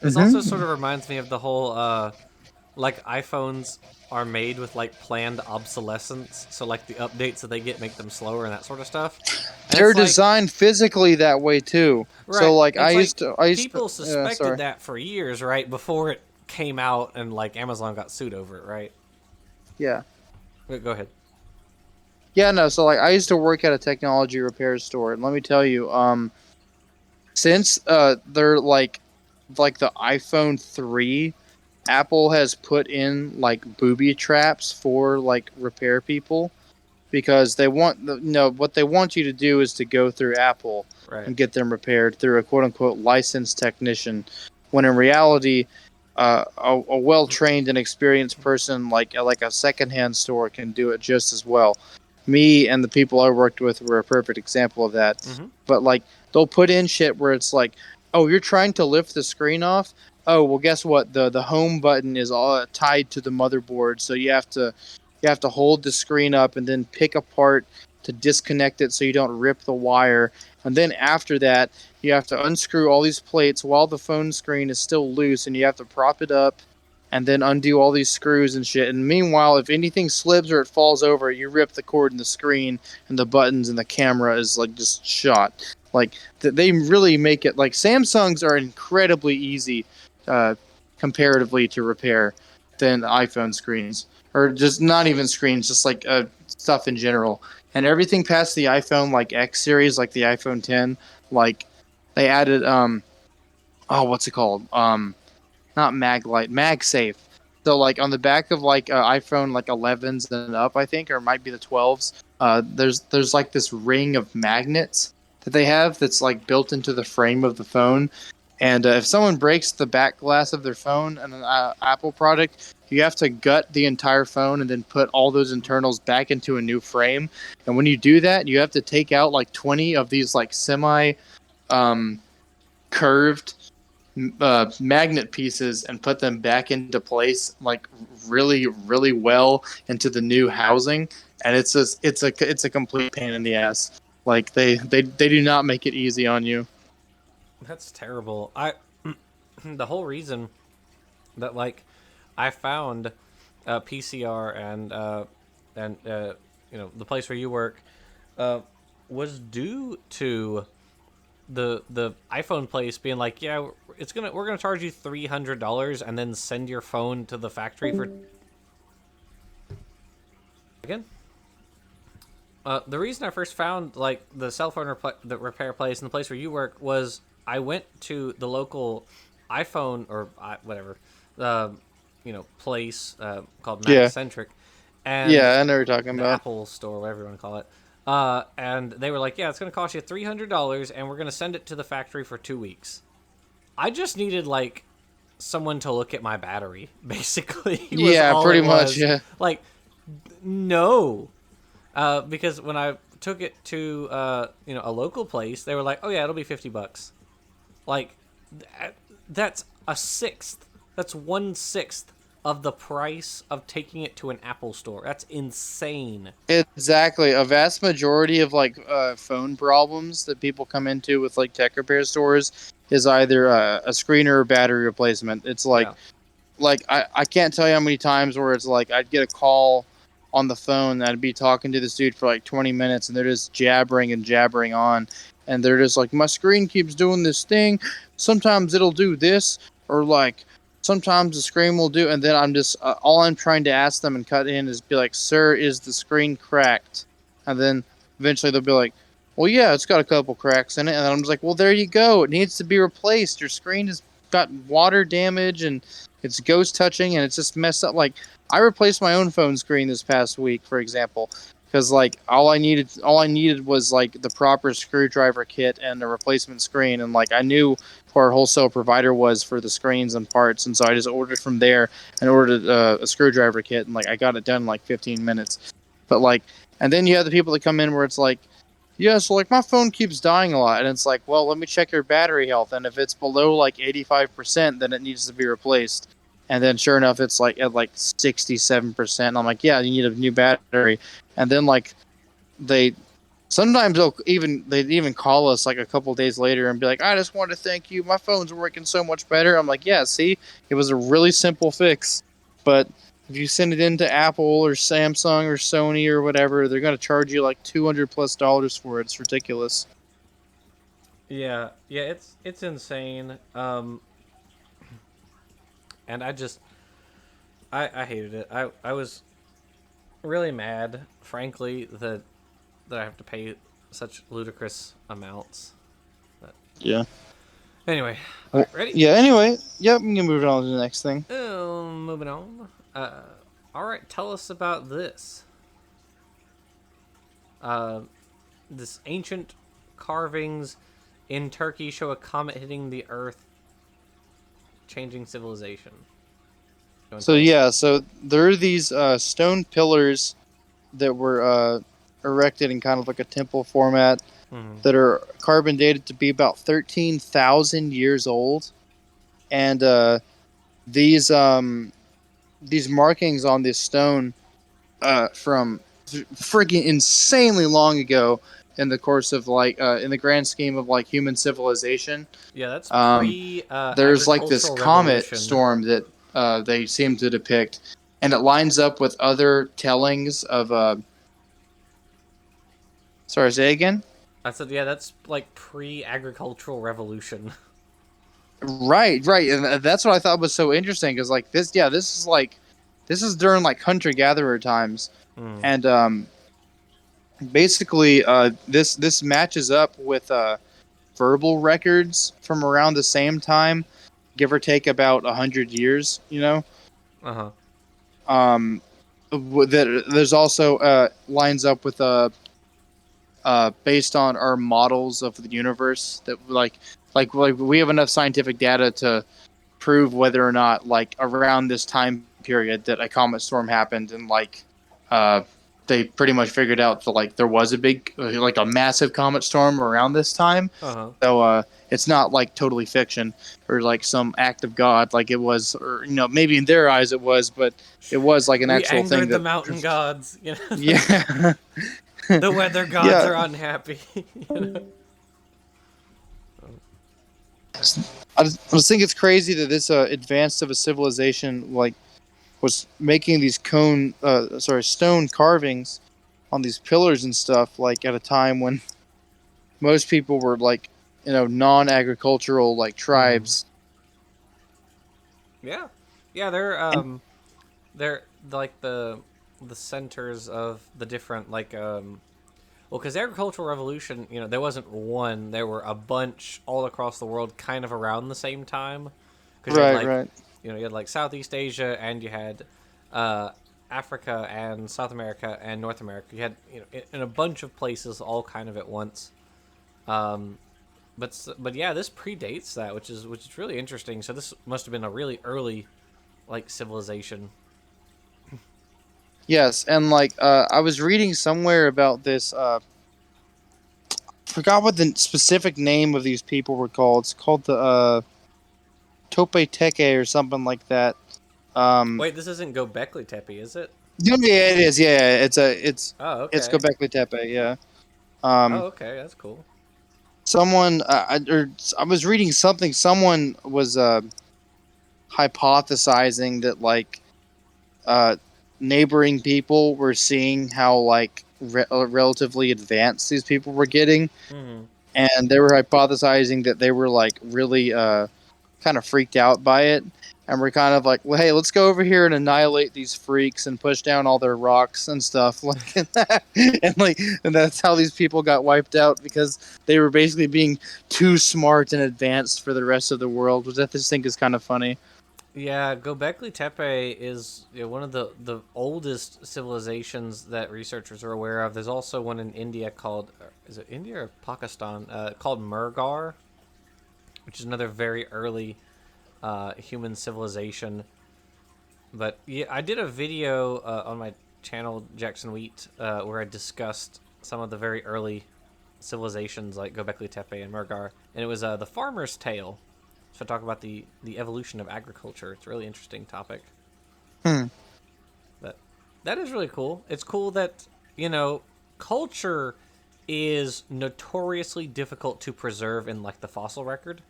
This also sort Mm-hmm. of reminds me of the whole like iPhones are made with like planned obsolescence, so like the updates that they get make them slower and that sort of stuff. And They're it's like, designed physically that way too. So right, like it's like I used to people suspected sorry. that for years, right, before it came out and like Amazon got sued over it, right? Yeah. Go ahead. Yeah, no, so like I used to work at a technology repair store, and let me tell you, since they're like the iPhone 3, Apple has put in like booby traps for like repair people, because they want what they want you to do is to go through Apple Right. and get them repaired through a quote unquote licensed technician, when in reality, a well trained and experienced person like a secondhand store can do it just as well. Me and the people I worked with were a perfect example of that. Mm-hmm. But like they'll put in shit where it's like, oh, you're trying to lift the screen off. Oh well, guess what? The home button is all tied to the motherboard, so you have to hold the screen up and then pick apart to disconnect it so you don't rip the wire. And then after that, you have to unscrew all these plates while the phone screen is still loose, and you have to prop it up and then undo all these screws and shit. And meanwhile, if anything slips or it falls over, you rip the cord in the screen, and the buttons and the camera is like just shot. Like they really make it like Samsungs are incredibly easy uh, comparatively to repair than iPhone screens, or just not even screens, just like stuff in general. And everything past the iPhone like X series, like the iPhone 10, like they added oh, what's it called? Not Maglite, MagSafe. So like on the back of like iPhone like 11s and up, I think, or it might be the 12s. There's like this ring of magnets that they have that's like built into the frame of the phone. And if someone breaks the back glass of their phone and an Apple product, you have to gut the entire phone and then put all those internals back into a new frame. And when you do that, you have to take out like 20 of these like semi um, curved magnet pieces and put them back into place like really really well into the new housing. And it's a complete pain in the ass. Like they do not make it easy on you. That's terrible. The whole reason that like I found PCR and the place where you work uh, was due to the iPhone place being like, yeah, we're gonna charge you $300 and then send your phone to the factory for again. The reason I first found like the cell phone the repair place and the place where you work was I went to the local iPhone or whatever, uh, place called Yeah. Maccentric, and Yeah, I know what you're talking the about. Apple store, whatever you want to call it. And they were like, yeah, it's going to cost you $300, and we're going to send it to the factory for 2 weeks. I just needed like someone to look at my battery, basically. Was Yeah, all pretty it much. was. Yeah. Like, no, because when I took it to a local place, they were like, "Oh yeah, it'll be $50." Like, that's a sixth. That's 1/6 of the price of taking it to an Apple store. That's insane. Exactly. A vast majority of like phone problems that people come into with like tech repair stores is either a screen or a battery replacement. It's Yeah. like I can't tell you how many times where it's like I'd get a call on the phone and I'd be talking to this dude for like 20 minutes and they're just jabbering and jabbering on and they're just like my screen keeps doing this thing. Sometimes it'll do this or like sometimes the screen will do and then I'm just all I'm trying to ask them and cut in is be like, "Sir, is the screen cracked?" And then eventually they'll be like, "Well, yeah, it's got a couple cracks in it." And then I'm just like, "Well, there you go. It needs to be replaced. Your screen has got water damage and it's ghost touching and it's just messed up." Like I replaced my own phone screen this past week, for example, because like all I needed was like the proper screwdriver kit and a replacement screen, and like I knew who our wholesale provider was for the screens and parts, and so I just ordered from there and ordered a screwdriver kit, and like I got it done in like 15 minutes. But like, and then you have the people that come in where it's like, yeah, so like my phone keeps dying a lot, and it's like, well, let me check your battery health, and if it's below like 85%, then it needs to be replaced. And then sure enough, it's like at like 67%. I'm like, yeah, you need a new battery. And then like they sometimes they'd even call us like a couple days later and be like, I just wanted to thank you. My phone's working so much better. I'm like, yeah, see, it was a really simple fix, but if you send it into Apple or Samsung or Sony or whatever, they're gonna charge you like $200+ for it. It's ridiculous. Yeah, yeah, it's insane. And I hated it. I was really mad, frankly, that I have to pay such ludicrous amounts. But Yeah. anyway, all Well, right, ready? yeah. Anyway, yep. We can move on to the next thing. Moving on. All right, tell us about this. Uh, this ancient carvings in Turkey show a comet hitting the Earth, changing civilization. You want to So tell us? yeah, so there are these stone pillars that were erected in kind of like a temple format Mm-hmm. that are carbon dated to be about 13,000 years old, and these markings on this stone from freaking insanely long ago in the course of like in the grand scheme of like human civilization. Yeah, that's Um, pre there's like this agricultural comet revolution. storm that they seem to depict, and it lines up with other tellings of. Sorry, say again. I said, yeah, that's like pre agricultural revolution. Right, right, and that's what I thought was so interesting because like this, yeah, this is during like hunter gatherer times, Mm. and basically this matches up with verbal records from around the same time, give or take about 100 years. You know, Uh huh. um, that there's also lines up with based on our models of the universe that like we have enough scientific data to prove whether or not like around this time period that a comet storm happened and like uh they pretty much figured out that like there was a big like a massive comet storm around this time. Uh huh. So it's not like totally fiction or like some act of god like it was, or you know, maybe in their eyes it was, but it was like an We actual thing angered the that mountain gods. You know, yeah. the weather gods Yeah, are unhappy. You know? I just think it's crazy that this advanced of a civilization like was making these stone carvings on these pillars and stuff like at a time when most people were like, you know, non-agricultural like Mm. tribes. Yeah, yeah, And they're like the centers of the different like well, because the agricultural revolution, you know, there wasn't one, there were a bunch all across the world, kind of around the same time. Because you had right, like, right, you know, you had like Southeast Asia, and you had uh, Africa and South America and North America. You had, you know, in a bunch of places, all kind of at once. Um, but yeah, this predates that, which is really interesting. So this must have been a really early like civilization. yes, and like I was reading somewhere about this. Forgot what the specific name of these people were called. It's called the Tope Teke or something like that. Wait, this isn't Göbekli Tepe, is it? Yeah, it is. Yeah, Oh, it's okay. Göbekli Tepe. Yeah. Oh, Um, okay, that's cool. someone I was reading something. Someone was hypothesizing that like uh, neighboring people were seeing how like relatively advanced these people were getting, Hmm. and they were hypothesizing that they were like really kind of freaked out by it, and we're kind of like, well, hey, let's go over here and annihilate these freaks and push down all their rocks and stuff, like, and that's how these people got wiped out because they were basically being too smart and advanced for the rest of the world, which I just think is kind of funny. Yeah, Göbekli Tepe is one of the oldest civilizations that researchers are aware of. There's also one in India called, is it India or Pakistan? Called Murgar, which is another very early human civilization. But yeah, I did a video on my channel Jackson Wheat where I discussed some of the very early civilizations like Göbekli Tepe and Murgar, and it was the Farmer's Tale. So I talk about the evolution of agriculture. It's a really interesting topic. Hmm. But that is really cool. It's cool that culture is notoriously difficult to preserve in like the fossil record.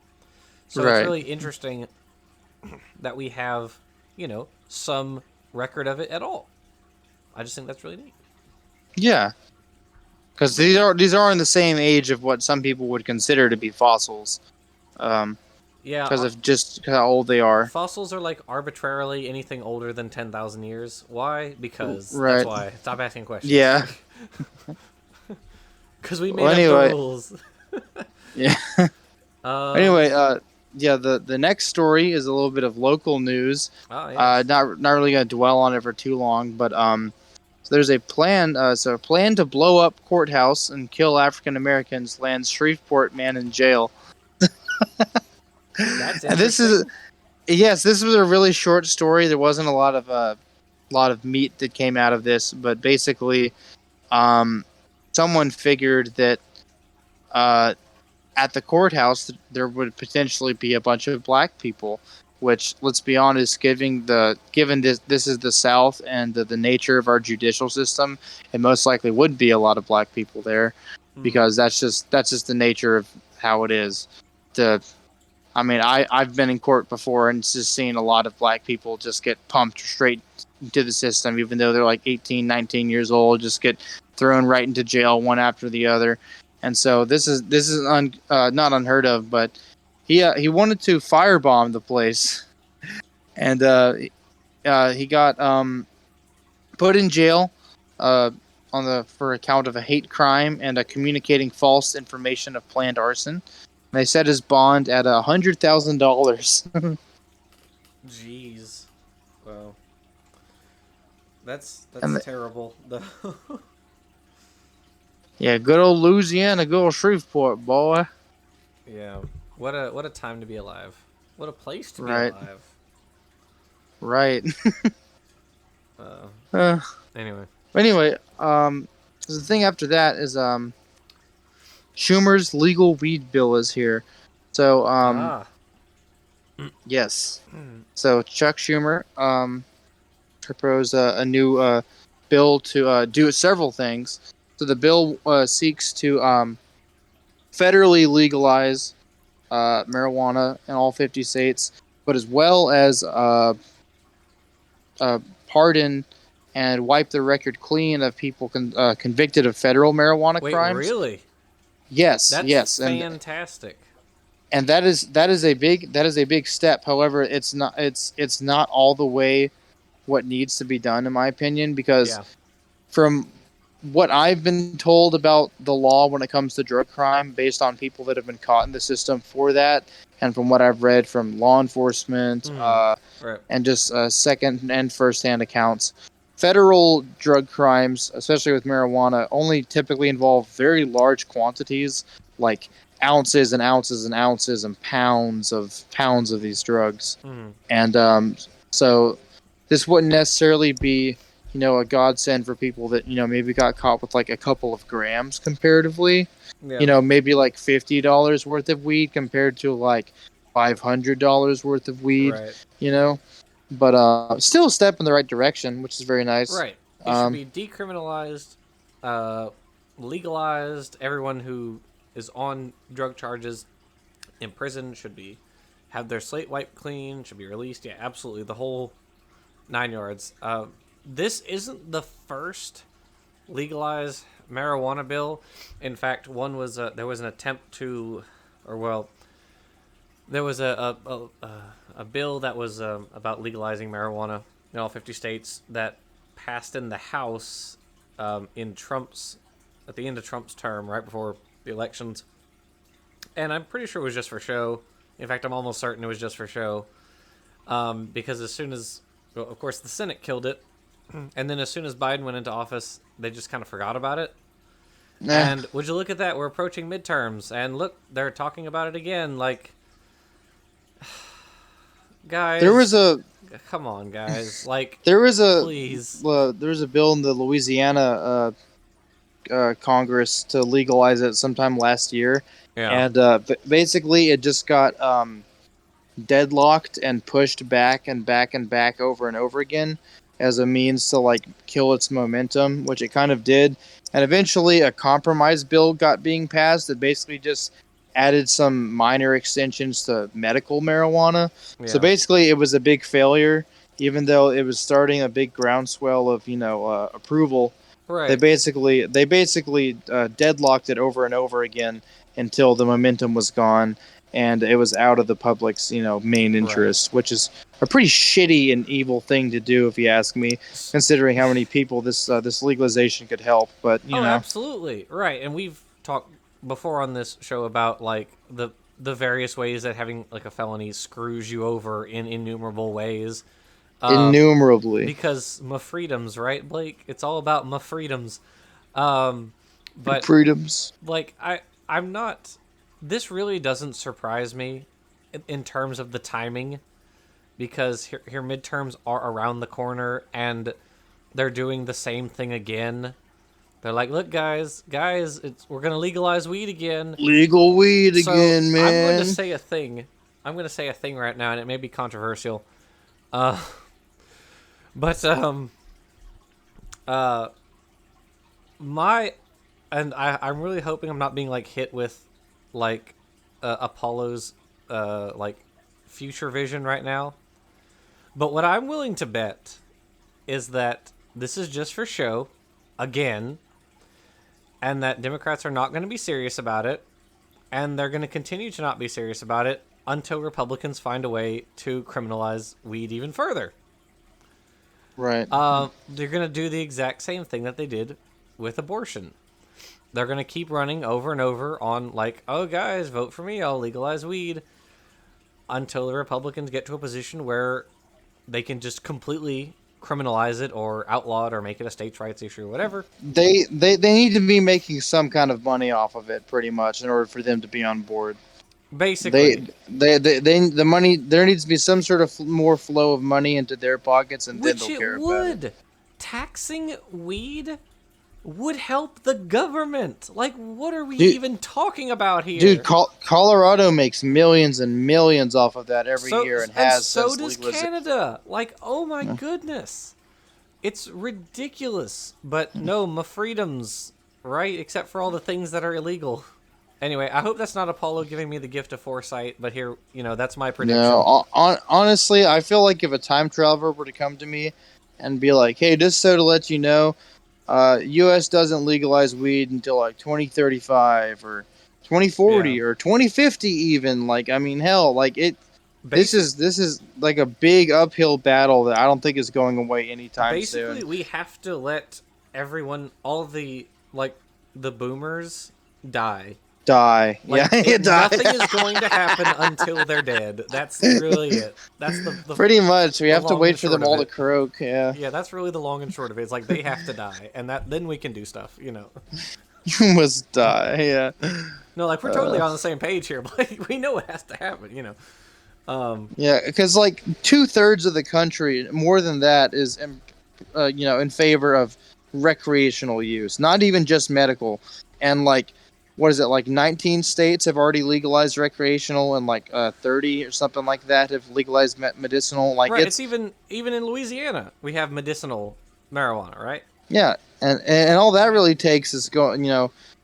So it's Right. really interesting that we have some record of it at all. I just think that's really neat. Yeah. Because these are in the same age of what some people would consider to be fossils, Yeah, because of just how old they are. fossils are like arbitrarily anything older than 10,000 years. Why? Because that's Right. why. Stop asking questions. Yeah. Because we Well, made up the anyway. rules. Yeah. Um. Anyway. Yeah. The next story is a little bit of local news. Oh yes. Not really gonna dwell on it for too long, but so there's a plan. So a plan to blow up courthouse and kill African Americans lands Shreveport man in jail. That's And this is interesting. yes, this was a really short story. There wasn't a lot of meat that came out of this, but basically, um, someone figured that uh, at the courthouse there would potentially be a bunch of black people. Which, let's be honest, given this is the South and the nature of our judicial system, it most likely would be a lot of black people there, Hmm. because that's just the nature of how it is. To I mean, I've been in court before and just seen a lot of black people just get pumped straight into the system, even though they're like 18, 19 years old, just get thrown right into jail one after the other. And so this is not unheard of, but he wanted to firebomb the place, and he got put in jail uh, on the for account of a hate crime and communicating false information of planned arson. They set his bond at $100,000. Jeez. Well, that's And terrible. The yeah, good old Louisiana, good old Shreveport, boy. yeah. What a time to be alive. What a place to be Right, alive. right. Uh. uh, Anyway. anyway, so the thing after that is Schumer's legal weed bill is here. So Ah. yes, so Chuck Schumer proposed a new bill to do several things. So the bill seeks to federally legalize marijuana in all 50 states, but as well as pardon and wipe the record clean of people convicted of federal marijuana Wait, crimes. really? Yes, That's yes, fantastic. and that is a big step. However, it's not all the way what needs to be done, in my opinion, because Yeah. from what I've been told about the law when it comes to drug crime, based on people that have been caught in the system for that, and from what I've read from law enforcement, Hmm. Right. and just second and first hand accounts, federal drug crimes, especially with marijuana, only typically involve very large quantities, like ounces and ounces and ounces and pounds of these drugs. Hmm. And so this wouldn't necessarily be, a godsend for people that, maybe got caught with like a couple of grams comparatively. Yeah. Maybe like $50 worth of weed compared to like $500 worth of weed. Right. You know, but still a step in the right direction, which is very nice. Right. It should Um, be decriminalized, uh, legalized. Everyone who is on drug charges in prison should be have their slate wiped clean. Should be released. Yeah, absolutely. The whole 9 yards. This isn't the first legalized marijuana bill. In fact, one was there was an attempt to, or well, there was a bill that was about legalizing marijuana in all 50 states that passed in the House in Trump's at the end of Trump's term, right before the elections, and I'm pretty sure it was just for show. In fact, I'm almost certain it was just for show, because as soon as, well, of course, the Senate killed it, and then as soon as Biden went into office, they just kind of forgot about it. eh. And would you look at that? We're approaching midterms, and look, they're talking about it again. Like, guys, There was a come on, guys. Like, there was a please. there was a bill in the Louisiana Congress to legalize it sometime last year, Yeah. and basically it just got deadlocked and pushed back and back and back over and over again as a means to like kill its momentum, which it kind of did. And eventually, a compromise bill got being passed that basically just added some minor extensions to medical marijuana. So Yeah. basically, it was a big failure, even though it was starting a big groundswell of approval. They Right. basically deadlocked it over and over again until the momentum was gone and it was out of the public's main Right. interest, which is a pretty shitty and evil thing to do, if you ask me, considering how many people this legalization could help. But Oh, absolutely. Right. And we've talked before on this show about like the various ways that having like a felony screws you over in innumerable ways. innumerably Because my freedoms, right, Blake? It's all about my freedoms. Um, but freedoms. like I'm not. This really doesn't surprise me in terms of the timing, because here midterms are around the corner and they're doing the same thing again. They're like, look, guys, we're gonna legalize weed again. Legal weed So again, I'm going to man. say a thing. I'm going to say a thing right now, and it may be controversial. Uh, but uh, my, and I'm really hoping I'm not being like hit with, like, Apollo's, like, future vision right now. But what I'm willing to bet is that this is just for show, again, and that Democrats are not going to be serious about it, and they're going to continue to not be serious about it until Republicans find a way to criminalize weed even further. Right. They're going to do the exact same thing that they did with abortion. They're going to keep running over and over on, like, oh, guys, vote for me, I'll legalize weed, until the Republicans get to a position where they can just completely criminalize it or outlaw it or make it a states' rights issue or whatever. They need to be making some kind of money off of it, pretty much, in order for them to be on board. Basically. The money, there needs to be some sort of more flow of money into their pockets, and then Which they'll it care about it. would. Taxing weed would help the government. Like, what are we Dude- even talking about here? Dude, Colorado makes millions and millions off of that every year, and has so since does legalization. Canada. Like, oh my goodness, it's ridiculous. But no, my freedoms, right? Except for all the things that are illegal. Anyway, I hope that's not Apollo giving me the gift of foresight. But here, that's my prediction. No, honestly, I feel like if a time traveler were to come to me and be like, "Hey, just so to let you know, U.S. doesn't legalize weed until like 2035 or 2040 Yeah. or 2050, even." Like, I mean, hell, like it. This Basi- is like a big uphill battle that I don't think is going away anytime Basically, soon. we have to let everyone, all the the boomers, die. Die, Like, yeah, die. nothing is going to happen until they're dead. That's really it. That's the Pretty much, we have to long wait and for them short all of to it. croak. Yeah, Yeah, that's really the long and short of it. It's like they have to die, and then we can do stuff. you must die. Yeah. No, like we're totally on the same page here. But like, we know it has to happen. Yeah, because like 2/3 of the country, more than that, is in favor of recreational use, not even just medical. And like what is it, like 19 states have already legalized recreational, and like 30 or something like that have legalized medicinal. Like Right. It's it's even in Louisiana we have medicinal marijuana, right? yeah, and all that really takes is going.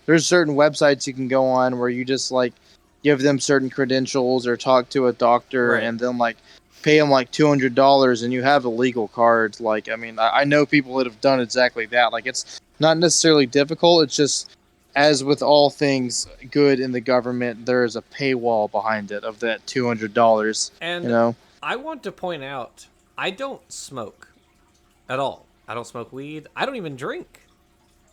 There's certain websites you can go on where you just like give them certain credentials or talk to a doctor, Right. and then like pay them like $200, and you have a legal card. Like, I mean, I know people that have done exactly that. Like, it's not necessarily difficult. It's just, as with all things good in the government, there is a paywall behind it of that $200. You And know, I want to point out, I don't smoke at all. I don't smoke weed. I don't even drink.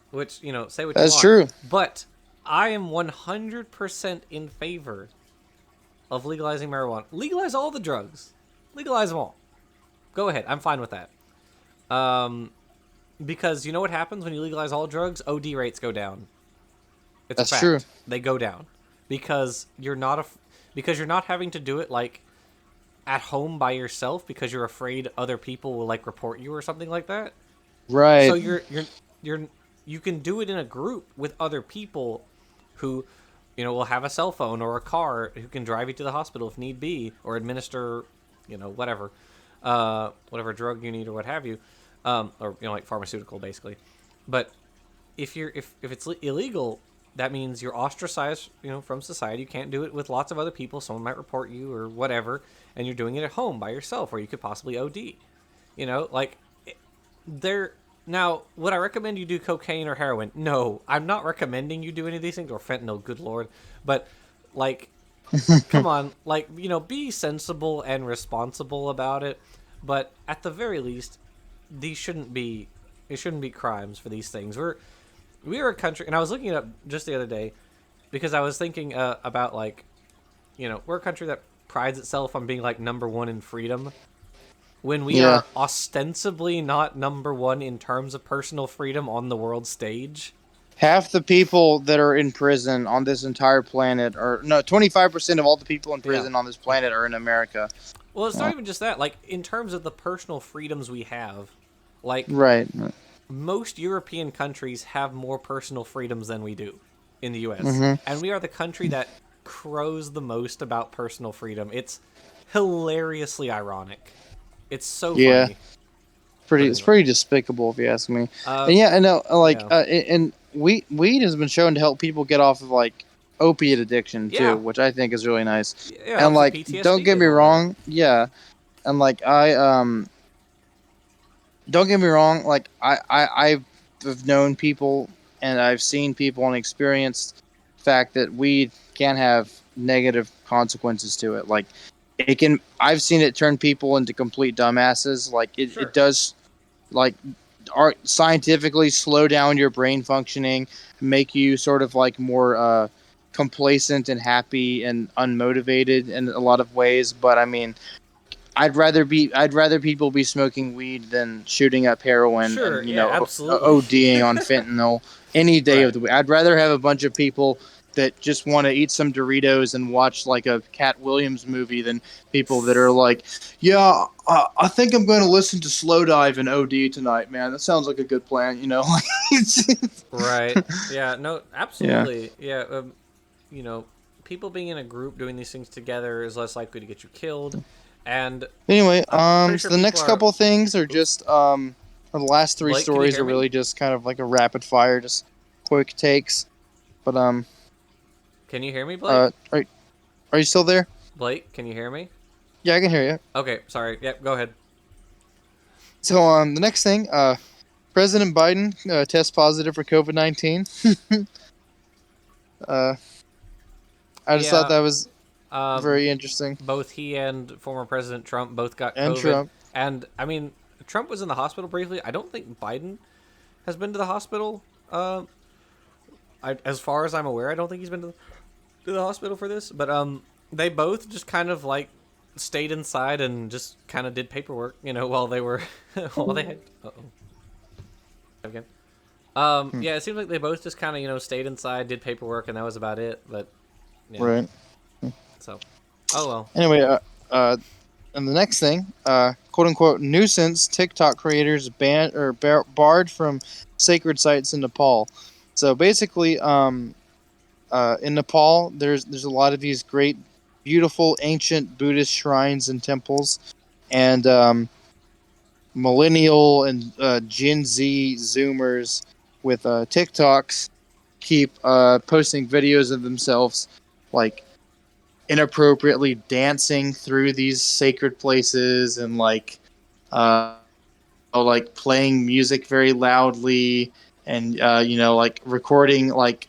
Which, say what you that's want. true. But I am 100% in favor of legalizing marijuana. Legalize all the drugs. Legalize them all. Go ahead. I'm fine with that. Because you know what happens when you legalize all drugs? OD rates go down. It's That's a fact. true. They go down because you're not because you're not having to do it like at home by yourself because you're afraid other people will like report you or something like that. Right. So you can do it in a group with other people who, will have a cell phone or a car who can drive you to the hospital if need be or administer, whatever, whatever drug you need or what have you, or like pharmaceutical basically. But if it's illegal, that means you're ostracized, from society. You can't do it with lots of other people. Someone might report you or whatever, and you're doing it at home by yourself, or you could possibly OD. Like there. Now, would I recommend you do cocaine or heroin? No, I'm not recommending you do any of these things, or fentanyl. Good lord, but like, come on, like be sensible and responsible about it. But at the very least, these shouldn't be. It shouldn't be crimes for these things. We are a country, and I was looking it up just the other day because I was thinking about like, we're a country that prides itself on being like number one in freedom. When we Yeah. are ostensibly not number one in terms of personal freedom on the world stage. Half the people that are in prison on this entire planet, or no, 25% of all the people in prison on this planet are in America. Well, it's not even just that. Like, in terms of the personal freedoms we have, like, Right. most European countries have more personal freedoms than we do in the U.S. Mhm. And we are the country that crows the most about personal freedom. It's hilariously ironic. It's so Yeah. funny. It's pretty despicable if you ask me. Uh, And yeah, I know. Like, yeah. and weed has been shown to help people get off of like opiate addiction too, Yeah. which I think is really nice. Yeah, it And helps with like, PTSD don't get me and all that. wrong, yeah. And like, don't get me wrong, like I've known people and I've seen people and experienced the fact that weed can have negative consequences to it. Like, it can. I've seen it turn people into complete dumbasses. Like Sure. it does, like, scientifically slow down your brain functioning, make you sort of like more complacent and happy and unmotivated in a lot of ways. But I mean, I'd rather people be smoking weed than shooting up heroin Sure, and yeah, absolutely. ODing on fentanyl any day Right. of the week. I'd rather have a bunch of people that just want to eat some Doritos and watch like a Cat Williams movie than people that are like, yeah, I think I'm going to listen to Slow Dive and OD tonight, man. That sounds like a good plan, you know? Right. Yeah, no, absolutely. Yeah, people being in a group doing these things together is less likely to get you killed. And Anyway, I'm pretty sure so the next people are- couple of things are just or the last three Blake, can you stories hear are me? really just kind of like a rapid fire, just quick takes. But Can you hear me, Blake? are you still there? Blake, can you hear me? Yeah, I can hear you. Okay, sorry. Yep, go ahead. So the next thing, President Biden tests positive for COVID-19. I just thought that was very interesting. Both he and former President Trump both got And COVID. Trump. And I mean, Trump was in the hospital briefly. I don't think Biden has been to the hospital. As far as I'm aware, I don't think he's been to the hospital for this. But they both just kind of like stayed inside and just kind of did paperwork, while they were while they had. Again. Yeah, it seems like they both just kind of stayed inside, did paperwork, and that was about it. But yeah. Right. So, oh well. Anyway, and the next thing, quote unquote nuisance TikTok creators banned or barred from sacred sites in Nepal. So basically, in Nepal, there's a lot of these great, beautiful, ancient Buddhist shrines and temples, and millennial and Gen Z Zoomers with TikToks keep posting videos of themselves like inappropriately dancing through these sacred places and uh, like playing music very loudly and like recording like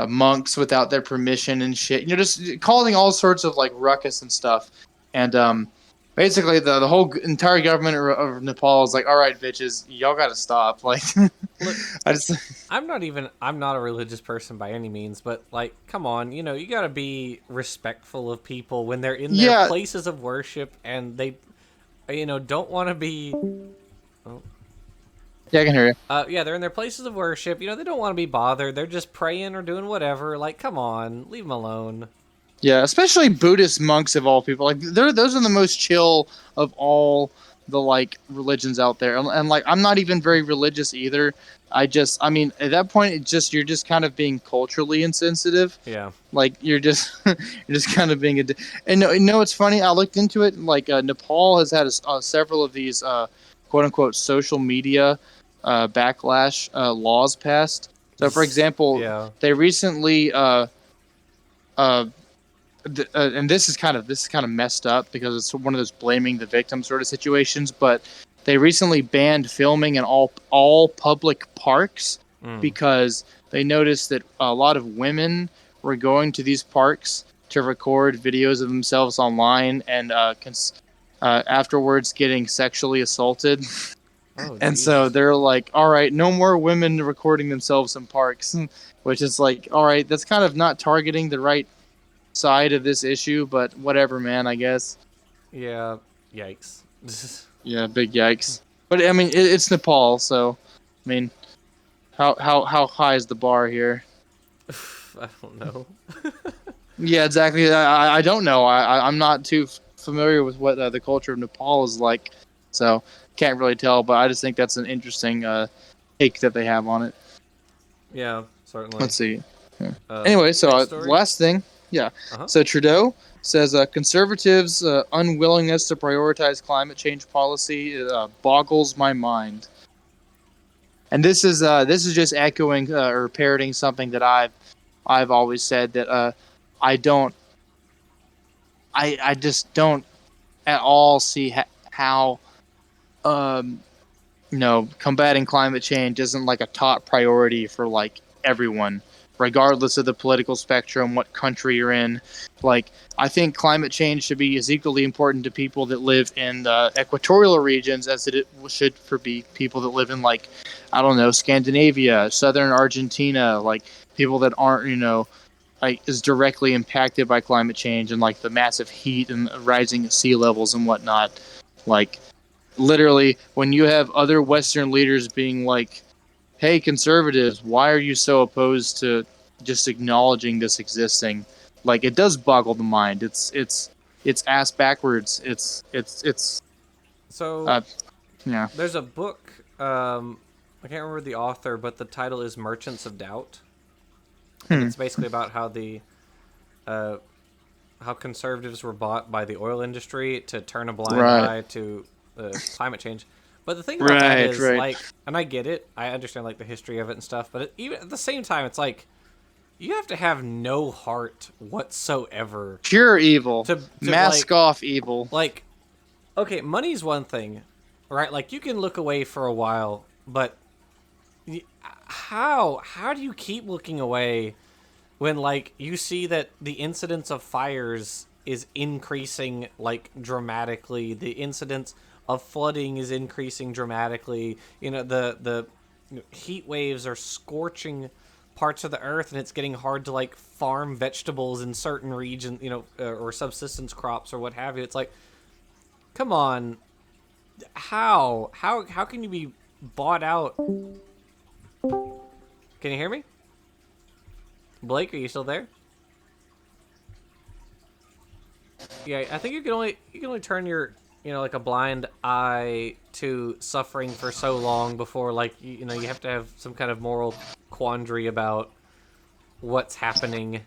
monks without their permission and shit. Just causing all sorts of like ruckus and stuff. And basically, the whole entire government of Nepal is like, all right, bitches, y'all got to stop. Like, Look, I just I'm not a religious person by any means, but like, come on, you got to be respectful of people when they're in their yeah places of worship and they, don't want to be. Oh. yeah I can hear you. Yeah, they're in their places of worship. They don't want to be bothered. They're just praying or doing whatever. Like, come on, leave them alone. Yeah, especially Buddhist monks of all people. Like those are the most chill of all the like religions out there. And like I'm not even very religious either. I mean at that point you're just kind of being culturally insensitive. Yeah. Like you're just you're just kind of being a and no, it's funny. I looked into it. Like Nepal has had several of these quote unquote social media backlash laws passed. So for example, Yeah. they recently uh, and this is kind of messed up because it's one of those blaming the victim sort of situations. But they recently banned filming in all public parks Mm. because they noticed that a lot of women were going to these parks to record videos of themselves online and afterwards getting sexually assaulted. Oh, And so Jesus. they're like, all right, no more women recording themselves in parks, which is like, all right, that's kind of not targeting the right side of this issue, but whatever, man. I guess. Yeah. Yikes. Yeah, big yikes. But I mean, it's Nepal, so I mean, how high is the bar here? I don't know. Yeah, exactly. I don't know. I'm not too familiar with what the culture of Nepal is like, so can't really tell. But I just think that's an interesting take that they have on it. Yeah, certainly. Let's see. Uh, Anyway, so Next story. last thing, yeah. Uh-huh. So Trudeau says conservatives' unwillingness to prioritize climate change policy boggles my mind. And this is just echoing or parroting something that I've always said that I don't I just don't at all see how um, combating climate change isn't like a top priority for like everyone, regardless of the political spectrum, what country you're in. Like, I think climate change should be as equally important to people that live in the equatorial regions as it should for people that live in like, I don't know, Scandinavia, southern Argentina, like people that aren't, like is directly impacted by climate change and like the massive heat and rising sea levels and whatnot. Like literally when you have other Western leaders being like, "Hey, conservatives, why are you so opposed to just acknowledging this existing?" Like it does boggle the mind. It's ass backwards. It's So uh yeah. there's a book. I can't remember the author, but the title is Merchants of Doubt, and Hmm. it's basically about uh, how conservatives were bought by the oil industry to turn a blind Right. eye to climate change. But the thing about that Right. is, Right. like, and I get it, I understand like the history of it and stuff, but even at the same time, it's like you have to have no heart whatsoever Pure evil. to Mask off evil. like okay, money's one thing, right? Like you can look away for a while, but how do you keep looking away when like you see that the incidence of fires is increasing like dramatically, the incidence of flooding is increasing dramatically, the heat waves are scorching parts of the earth and it's getting hard to like farm vegetables in certain regions, or subsistence crops or what have you. It's like, come on, how can you be bought out? Can you hear me? Blake, are you still there? Yeah, I think you can only turn your like a blind eye to suffering for so long before like you have to have some kind of moral quandary about what's happening.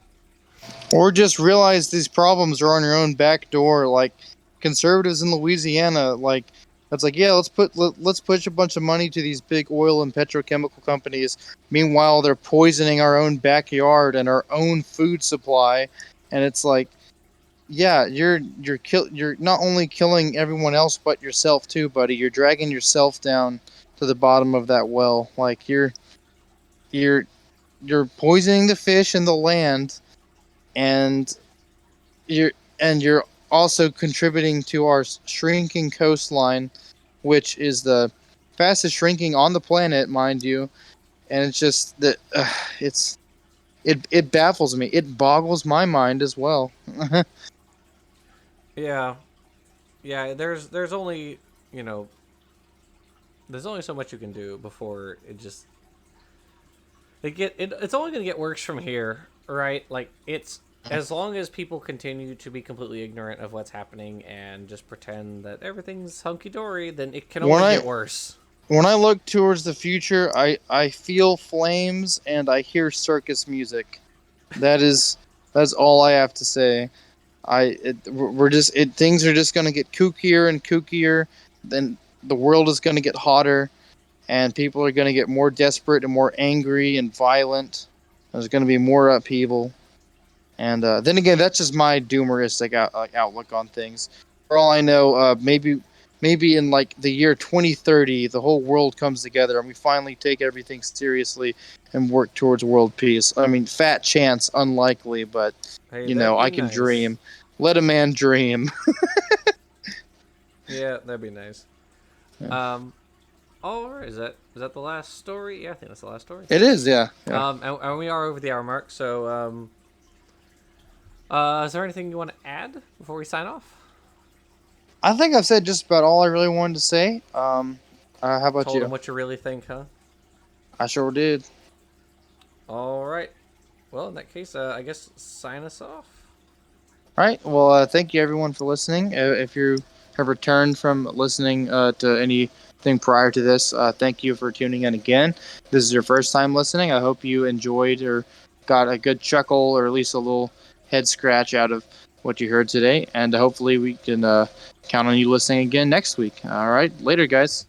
Or just realize these problems are on your own back door. Like conservatives in Louisiana, like it's like, yeah, let's push a bunch of money to these big oil and petrochemical companies. Meanwhile, they're poisoning our own backyard and our own food supply. And it's like, yeah, you're not only killing everyone else but yourself too, buddy. You're dragging yourself down to the bottom of that well. Like you're you're poisoning the fish in the land, and you're you're also contributing to our shrinking coastline, which is the fastest shrinking on the planet, mind you. And it's just that it baffles me. It boggles my mind as well. Yeah, yeah. There's only you know there's only so much you can do before it just it's only gonna get worse from here, right? Like it's as long as people continue to be completely ignorant of what's happening and just pretend that everything's hunky dory, then it can when only I get worse. when I look towards the future, I feel flames and I hear circus music. That is that's all I have to say. We're just things are just gonna get kookier and kookier. Then the world is gonna get hotter, and people are gonna get more desperate and more angry and violent. There's gonna be more upheaval, and then again, that's just my doomeristic outlook on things. For all I know, maybe in like the year 2030, the whole world comes together and we finally take everything seriously and work towards world peace. I mean, fat chance, unlikely, but Hey, you that'd know, be I can nice. dream. Let a man dream. Yeah, that'd be nice. Yeah. Um, all right, is that the last story? Yeah, I think that's the last story. It is, yeah, yeah. And we are over the hour mark. So, is there anything you want to add before we sign off? I think I've said just about all I really wanted to say. How about Told them you? what you really think, huh? I sure did. All right. Well, in that case, I guess sign us off. All right. Well, thank you everyone for listening. If you have returned from listening to anything prior to this, thank you for tuning in again. This is your first time listening. I hope you enjoyed or got a good chuckle or at least a little head scratch out of what you heard today. And hopefully we can count on you listening again next week. All right. Later, guys.